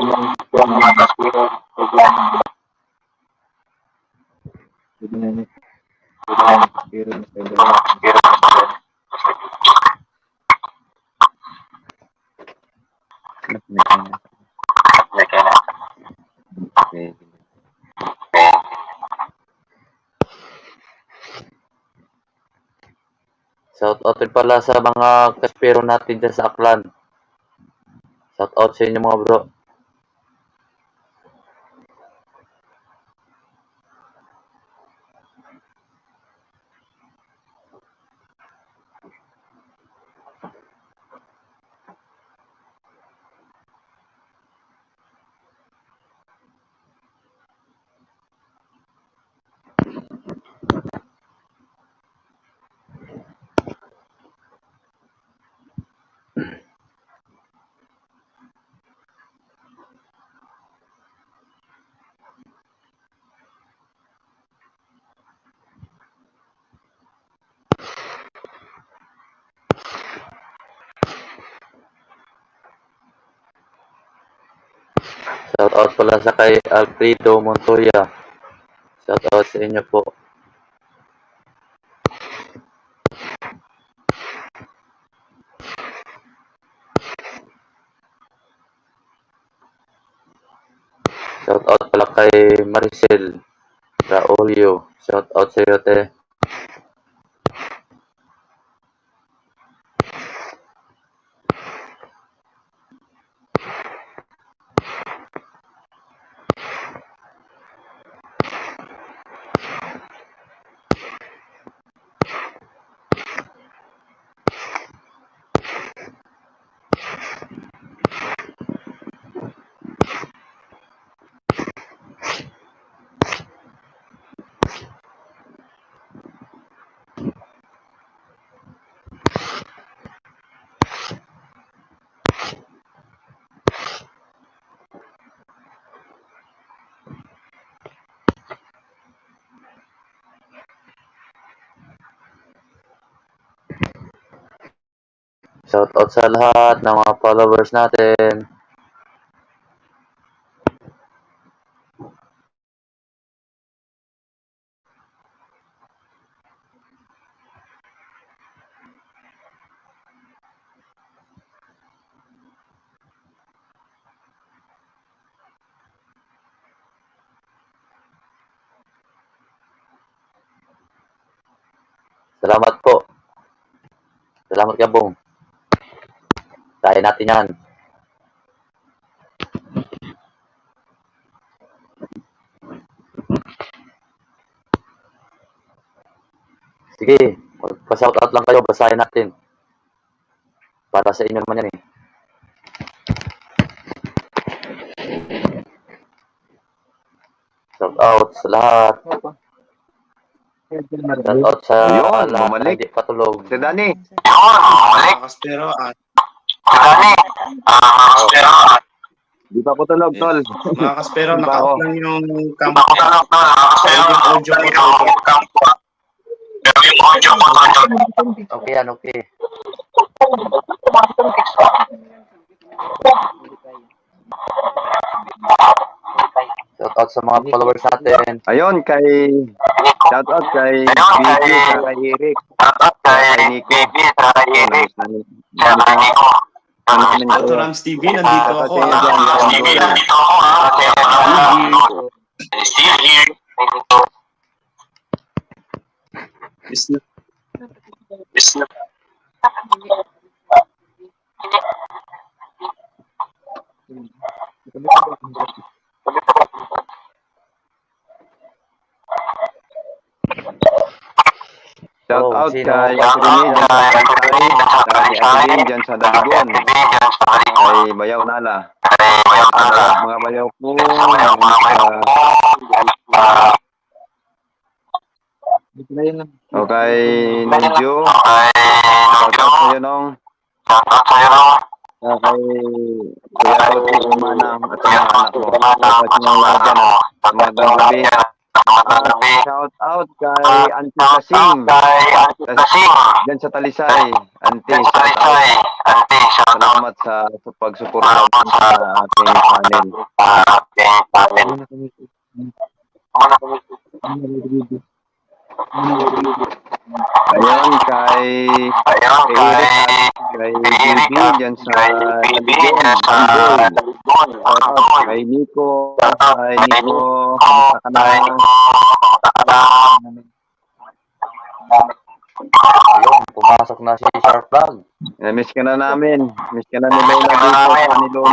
[SPEAKER 5] Okay.
[SPEAKER 3] Shout out din pala sa mga kaspero natin dyan sa Aklan. Shout out sa inyo mga bro. Shout out pala sa kay Alfredo Montoya. Shout out sa inyo po. Shout out pala kay Maricel Raulio. Shout out sa iyo, te. Shoutout sa lahat ng mga followers natin. Salamat po. Salamat ka, Bong. Kaya natin yan. Sige, magpa-shoutout lang kayo, basahin natin. Para sa inyo naman yan eh. Shoutout sa lahat. Shoutout sa
[SPEAKER 5] Ayun,
[SPEAKER 3] lahat na
[SPEAKER 5] bumalik.
[SPEAKER 3] hindi patulog.
[SPEAKER 5] Si Dani.
[SPEAKER 1] Mga kaspero,
[SPEAKER 5] Di pa ako tulog, tol.
[SPEAKER 1] mga kaspero,
[SPEAKER 5] Di ba
[SPEAKER 1] naka-off
[SPEAKER 5] ako?
[SPEAKER 1] lang yung cam ko. Yung audio ko.
[SPEAKER 3] Okay yan, okay. Shoutout sa mga followers natin.
[SPEAKER 5] Ayun, shout out kay Bibi, sa kay Eric, sa kay Nico.
[SPEAKER 1] Ito, Rams TV, nandito ako.
[SPEAKER 5] Shout out
[SPEAKER 3] sino?
[SPEAKER 5] kay Atty. dyan sa Daligon. Kay Bayaw Nala. Mga bayaw ko. O kay Nidjo. Shout out sa'yo, Nong. Kay Kuya Toti Umanang at sa mga anak mo. Dapat nyo lang dyan. Magandang gabi. Shout out kay Auntie Kasing. Diyan sa Talisay. Auntie, shout out. Salamat sa pagsuporta sa ating channel. Ayun, kay Eric, kay Bibi, diyan sa Daligon. Shout out kay Nico. Kamusta ka na?
[SPEAKER 3] Ayun, pumasok na si Sharp Vlog.
[SPEAKER 5] Miss ka na namin. Miss ka na ni Lola dito, ni Lolo,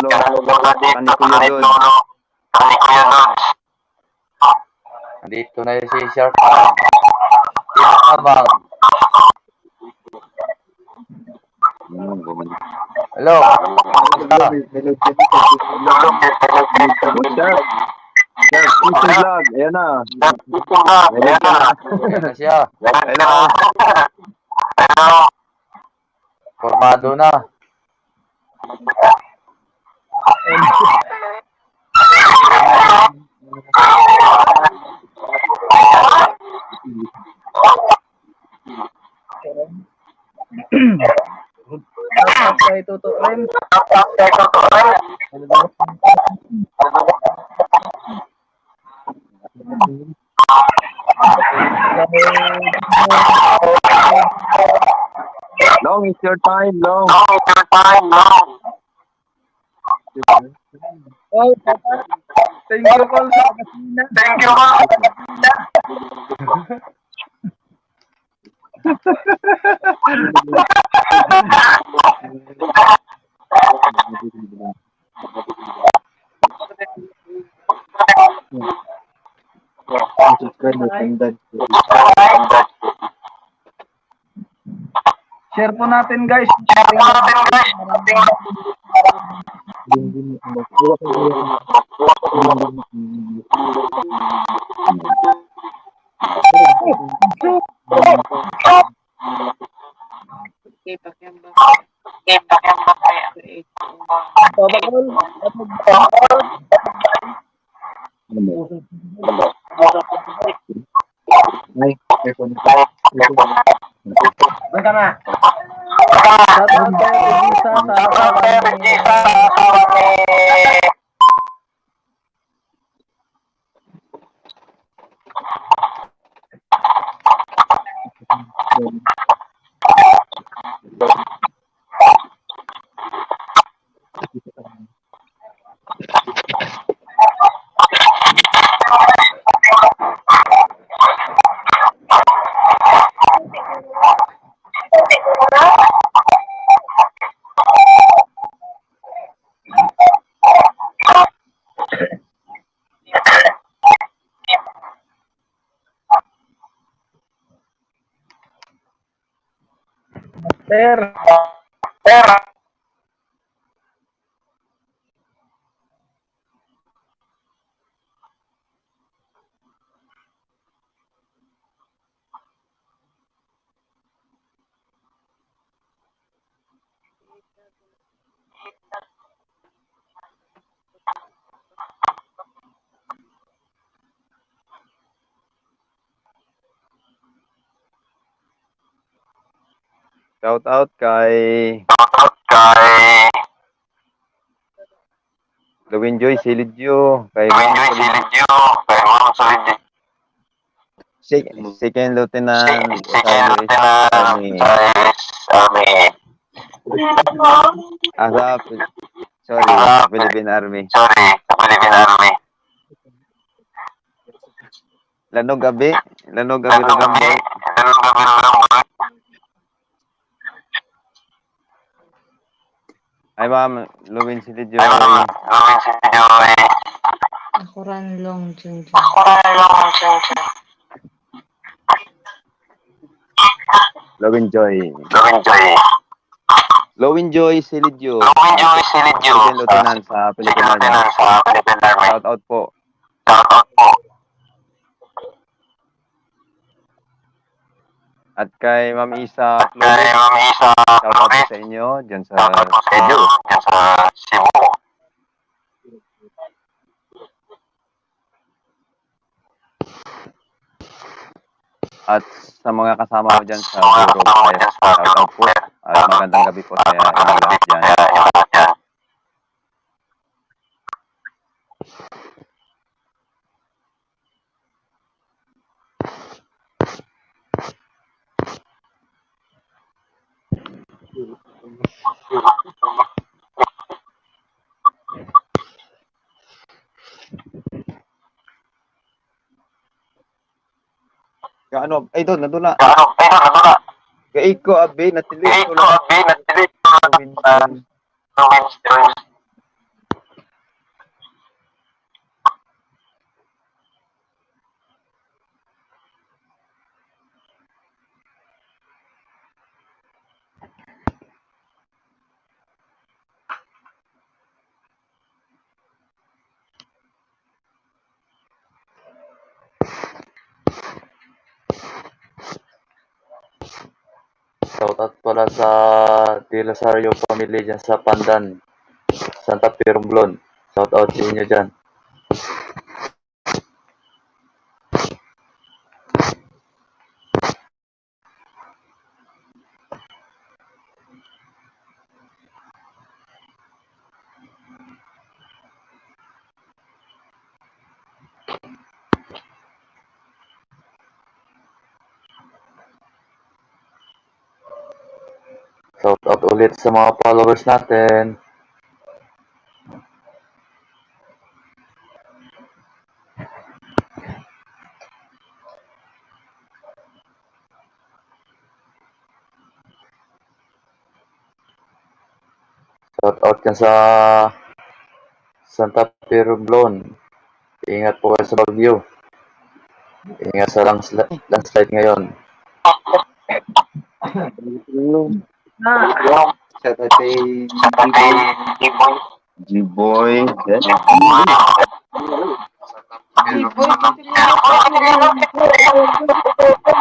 [SPEAKER 5] ni Kuya Dod.
[SPEAKER 3] Nandito na si Sharp Vlog. Abang. Hello.
[SPEAKER 5] Sir, Puso Vlog, ayan na.
[SPEAKER 3] Ayan na siya.
[SPEAKER 5] Hello.
[SPEAKER 3] Formado na.
[SPEAKER 5] Long, it's your time, Long.
[SPEAKER 4] Thank you, Paul, sa kasina. Share po natin, guys. Ay, iPhone. Shout out
[SPEAKER 2] asawa ni
[SPEAKER 5] Shout out kay Gawin Joy Silidyo, kay Ma'am Solid, Second Lieutenant sa Army. Sa Philippine Army. Lanog gabi Rugamboy. Ay Ma'am Luwin Silidyo.
[SPEAKER 2] Akuran Long Junjun.
[SPEAKER 5] Lowin Joy Silidyo. Second Lieutenant sa Philippine Army. Shout out po. At kay Ma'am Isa Flores. Shout out po sa inyo dyan sa Cebu. At sa mga kasama ko dyan sa Bureau of Fire, shout out po. At magandang gabi po sa inyo lahat dyan. Ano, ay doon, nandun na. Gaiko, abe, natilit ko lang.
[SPEAKER 3] Shoutout pala sa De Lasario family dyan sa Pandan, Santa Fe, Romblon. Shoutout sa inyo dyan. Shoutout ulit sa mga followers natin. Shoutout yan sa Santa Fe, Romblon. Ingat po kayo sa Baguio. Ingat sa landslide ngayon.
[SPEAKER 5] Shout out kay G-Boy.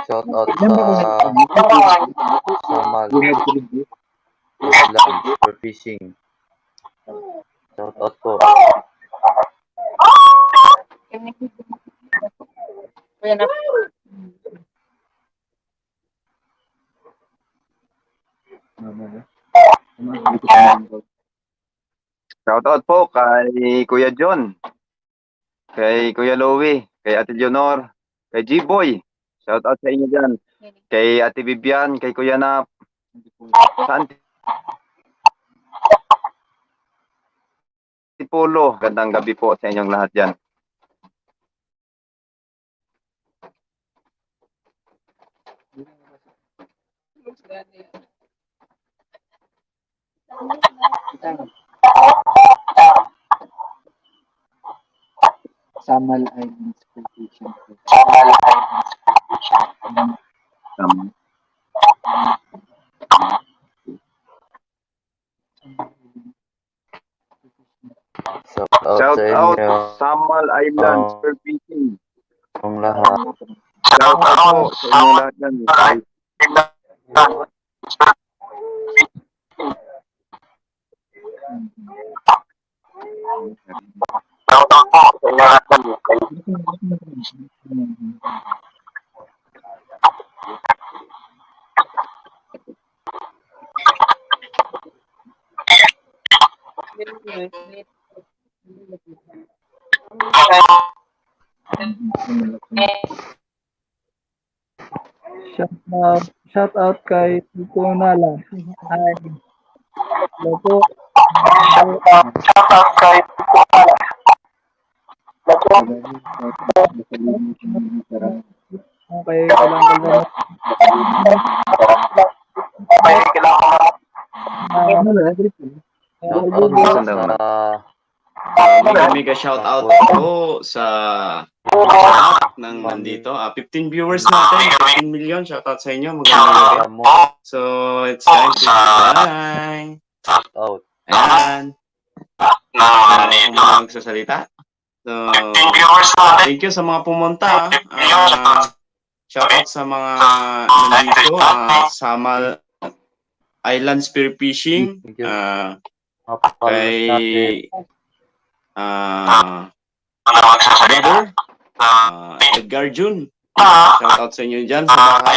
[SPEAKER 3] Shoutout sa Mag Island for fishing. Shoutout po.
[SPEAKER 5] Shoutout po kay Kuya John, kay Kuya Louie, kay Ate Leonor, kay G-Boy. Shoutout sa inyo dyan. Kay Ate Vivian, kay Kuya Nap, sa Antipolo. Gandang gabi po sa inyong lahat dyan.
[SPEAKER 4] Samal Islands Vacation.
[SPEAKER 5] Um,
[SPEAKER 3] Shout out sa
[SPEAKER 5] Shoutout
[SPEAKER 3] inyo
[SPEAKER 5] Samal Islands per Fishing.
[SPEAKER 3] ang lahat.
[SPEAKER 5] Shoutout po sa inyong lahat dyan.
[SPEAKER 4] Shout out kay Tito Nala. Hi. Hello po. Okay, kailangan
[SPEAKER 3] Shout out sa
[SPEAKER 1] Mega shoutout po sa lahat ng nandito. 15 viewers natin, 15 million. Shoutout sa inyo. Magandang gabi.
[SPEAKER 3] mo.
[SPEAKER 1] So, it's time to bye.
[SPEAKER 3] Shout out.
[SPEAKER 1] Ayan. Kung magsasalita. So, thank you sa mga pumunta. Shoutout sa mga nandito. Samal Island Spearfishing.
[SPEAKER 3] Thank you.
[SPEAKER 1] Kay brother Edgar Jun. Shoutout sa inyo dyan sa bahay.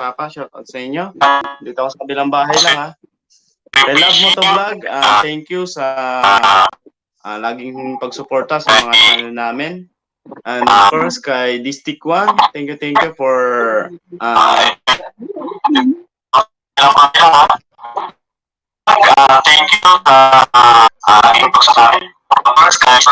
[SPEAKER 1] Papa, shoutout sa inyo. Dito ako sa kabilang bahay lang ha. Kay Love Motovlog, thank you sa laging pagsuporta sa mga channel namin. And of course, kay Distic One, thank you for
[SPEAKER 6] thank you inbox sa akin. Of course, guys,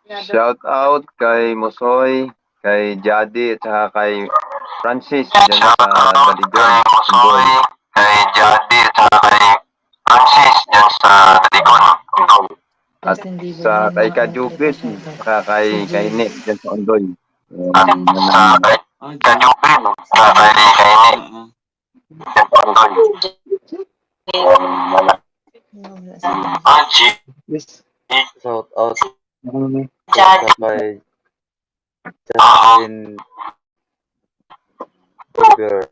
[SPEAKER 5] Shout out kay Mosoy, kay Jadi, at saka kay Francis dyan sa Daligon.
[SPEAKER 6] Mosoy, kay Jadi, at saka kay Francis dyan sa Daligon.
[SPEAKER 5] At sa kay Kajupit, saka kay Nick dyan sa Ondoy.
[SPEAKER 6] Sa kay Kajupin, sa kay Nick dyan sa Ondoy.
[SPEAKER 3] Shout out
[SPEAKER 6] Jadi.
[SPEAKER 3] kay Justin Bieber.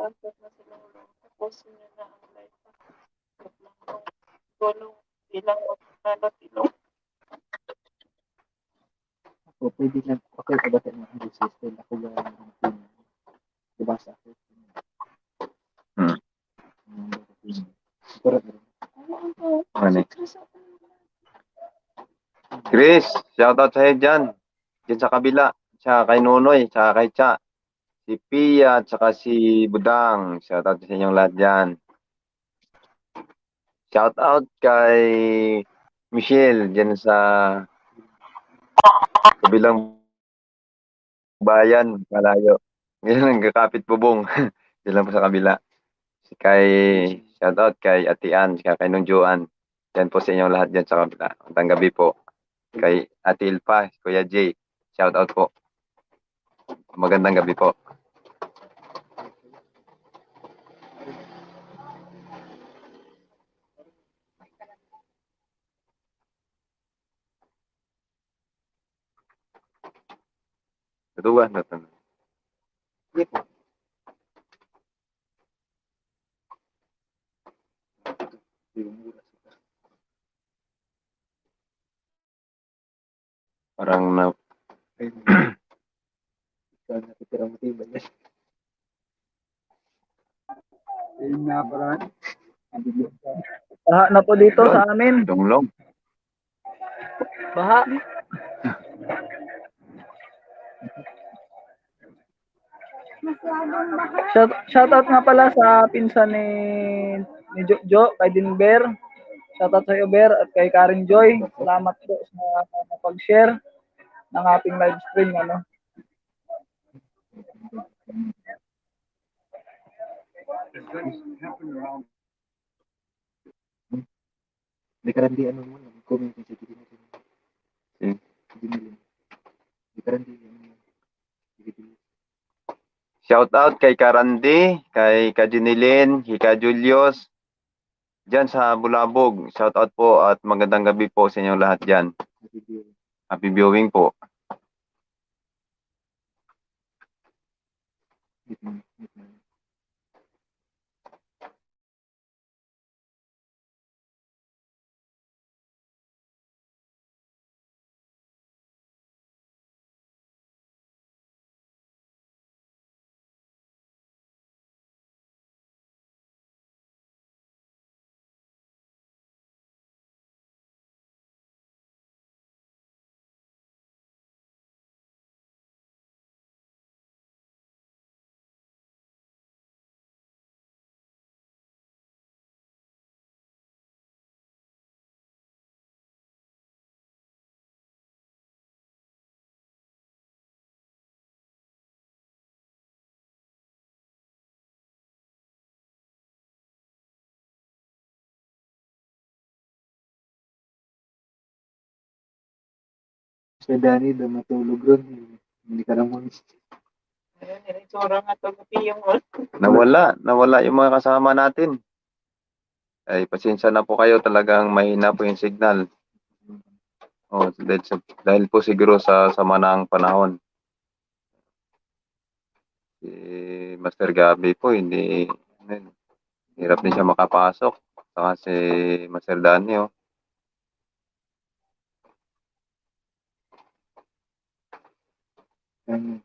[SPEAKER 7] nag-aantay na silang tapusin niyo na ang live. Tapos lang yung tulong ilang magkakalat ilong.
[SPEAKER 4] O, pwede lang. Okay, pagkata na ang sister. Ako ba ang diba sa akin? Correct.
[SPEAKER 5] Ano? Chris, shoutout sa'yo dyan. Dyan sa kabila. Sa kay Nonoy, sa kay Cha. Si Pia, at saka si Budang. Shoutout sa inyong lahat dyan. Shoutout kay Michelle dyan sa kabilang bayan, malayo. Ngayon, nagkakapit bubong. Dyan lang po sa kabila. Si kay, shoutout kay Ate Ann, kay Nung Joan. Yan po sa inyong lahat dyan sa kabila. Magandang gabi po. Kay Ate Ilpa, Kuya Jay. Shoutout po. Magandang gabi po. Ito ba? Parang na...
[SPEAKER 8] Baha na po dito sa amin.
[SPEAKER 5] Longlong.
[SPEAKER 8] Baha. Shout out nga pala sa pinsan ni Jo, kay Dinber. Shout out sa iyo, Ber, at kay Karen Joy. Salamat po sa pag-share ng ating live stream. Ano.
[SPEAKER 4] Di karandi ano mo, comment sa dito natin. Di karandi ano.
[SPEAKER 5] Shoutout kay Karandi, kay Kajinilin, kay Julius. Dyan sa Bulabog. Shoutout po at magandang gabi po sa inyong lahat dyan. Happy viewing po.
[SPEAKER 4] Sa Dani, da matulog ron. Hindi ka naman.
[SPEAKER 7] Ayun, nilitsura nga to yung
[SPEAKER 5] Nawala yung mga kasama natin. Ay, pasensya na po kayo, talagang mahina po yung signal. Oh, dahil po siguro sa sama ng panahon. Si Master Gabi po, hirap din siya makapasok. Saka si Master Danny, oh. Hmm.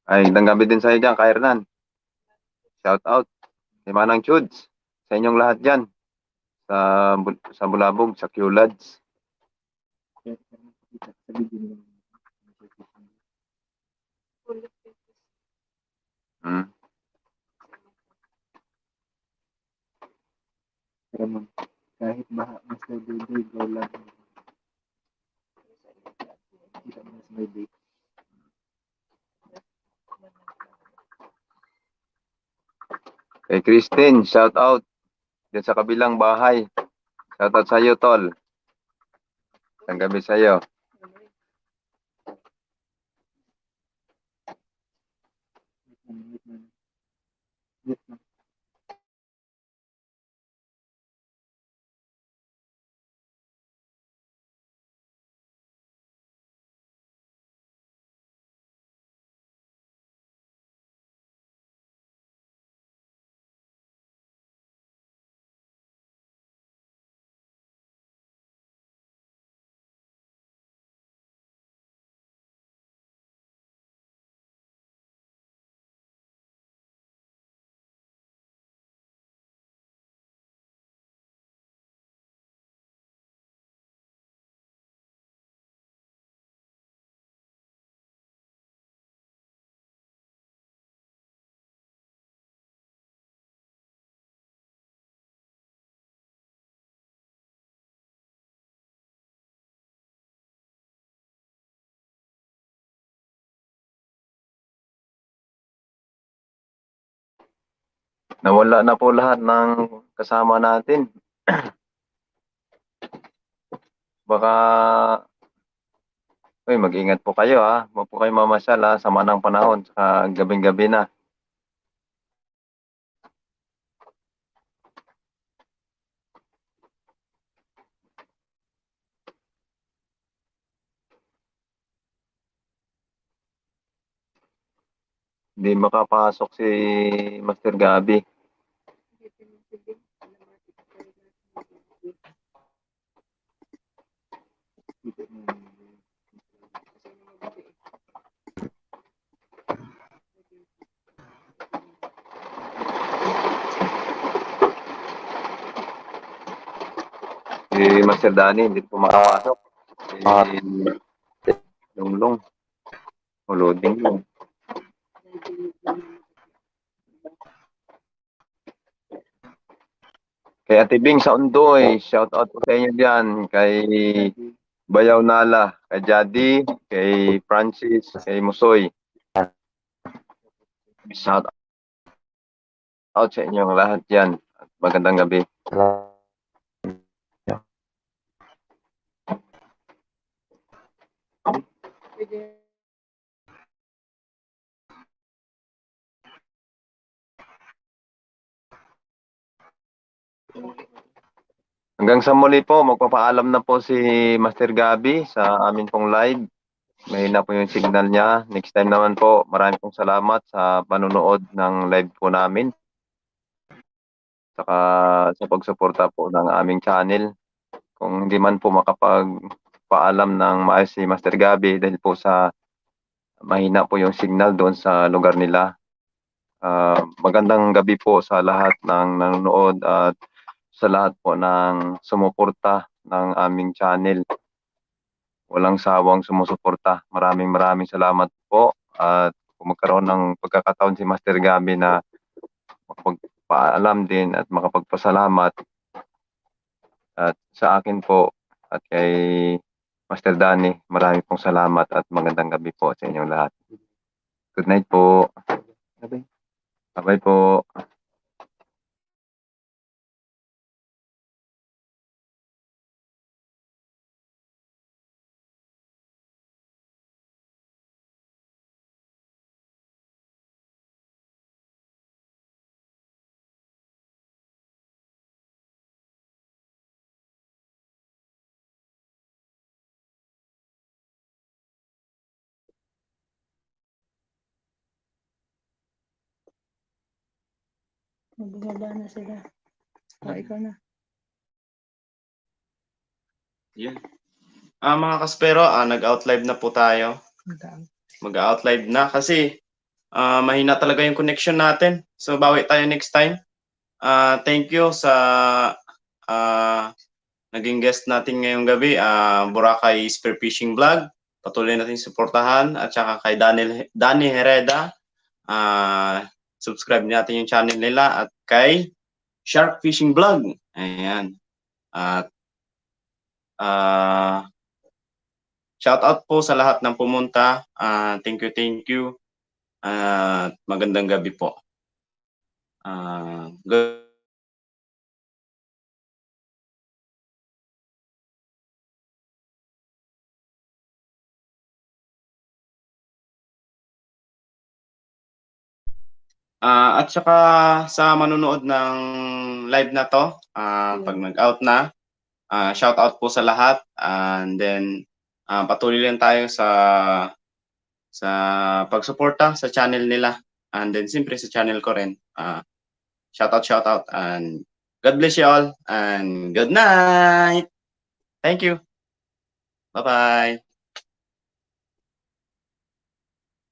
[SPEAKER 5] Ay, magandang gabi din sa iyo dyan, Kay Hernan. Shout out kay Manang Chuds. Sa inyong lahat dyan. Sa Bulabog, sa Q-Lads. Hmm.
[SPEAKER 4] Kahit baha, mas nagdudoy, go lang. Kita mo mas may day.
[SPEAKER 5] Kay Christine, shout out. Diyan sa kabilang bahay. Shout out sa iyo, Tol. Ang gabi sa iyo. Nawala na po lahat ng kasama natin. Baka, mag-ingat po kayo ha. Huwag po kayo mamasyal ha. Sama ng panahon. Saka gabing-gabi na. Hindi makapasok si Master Gabi. Si Master Danny, hindi po makapasok. Si Lunglong. O loading lang. Kay Ate Bing sa Undoy, shout out po sa inyo dyan. Kay Bayaw Nala, kay Jadi, kay Francis, kay Musoy. Shout out sa inyong lahat dyan. At magandang gabi. Hanggang sa muli po, magpapaalam na po si Master Gabi sa amin pong live. Mahina po yung signal niya. Next time naman po, maraming pong salamat sa panonood ng live po namin. Saka sa pagsuporta po ng aming channel. Kung hindi man po makapagpaalam ng maayos si Master Gabi dahil po sa mahina po yung signal doon sa lugar nila. Magandang gabi po sa lahat ng nanonood at sa lahat po ng sumuporta ng aming channel. Walang sawang sumusuporta. Maraming salamat po. At kung magkaroon ng pagkakataon si Master Gabi na makapagpaalam din at makapagpasalamat at sa akin po at kay Master Danny, maraming pong salamat at magandang gabi po sa inyong lahat. Good night po. Bye-bye po.
[SPEAKER 2] Bumaba na sila. Ikaw na.
[SPEAKER 1] Yun. Mga kaspero, nag-out live na po tayo. Mag-out live na kasi mahina talaga yung connection natin. So bawi tayo next time. Thank you sa naging guest natin ngayong gabi, Boracay Spearfishing Vlog. Patuloy natin suportahan at saka kay Danny Hereda. Subscribe natin yung channel nila at kay Shark Fishing Vlog. Ayan. At shout out po sa lahat ng pumunta. Thank you. Magandang gabi po. At saka sa manonood ng live na to, pag nag-out na, shout out po sa lahat, and then patuloy lang tayo sa pagsuporta sa channel nila, and then siyempre sa channel ko rin. Shout out, and God bless you all, and good night. Thank you. Bye-bye.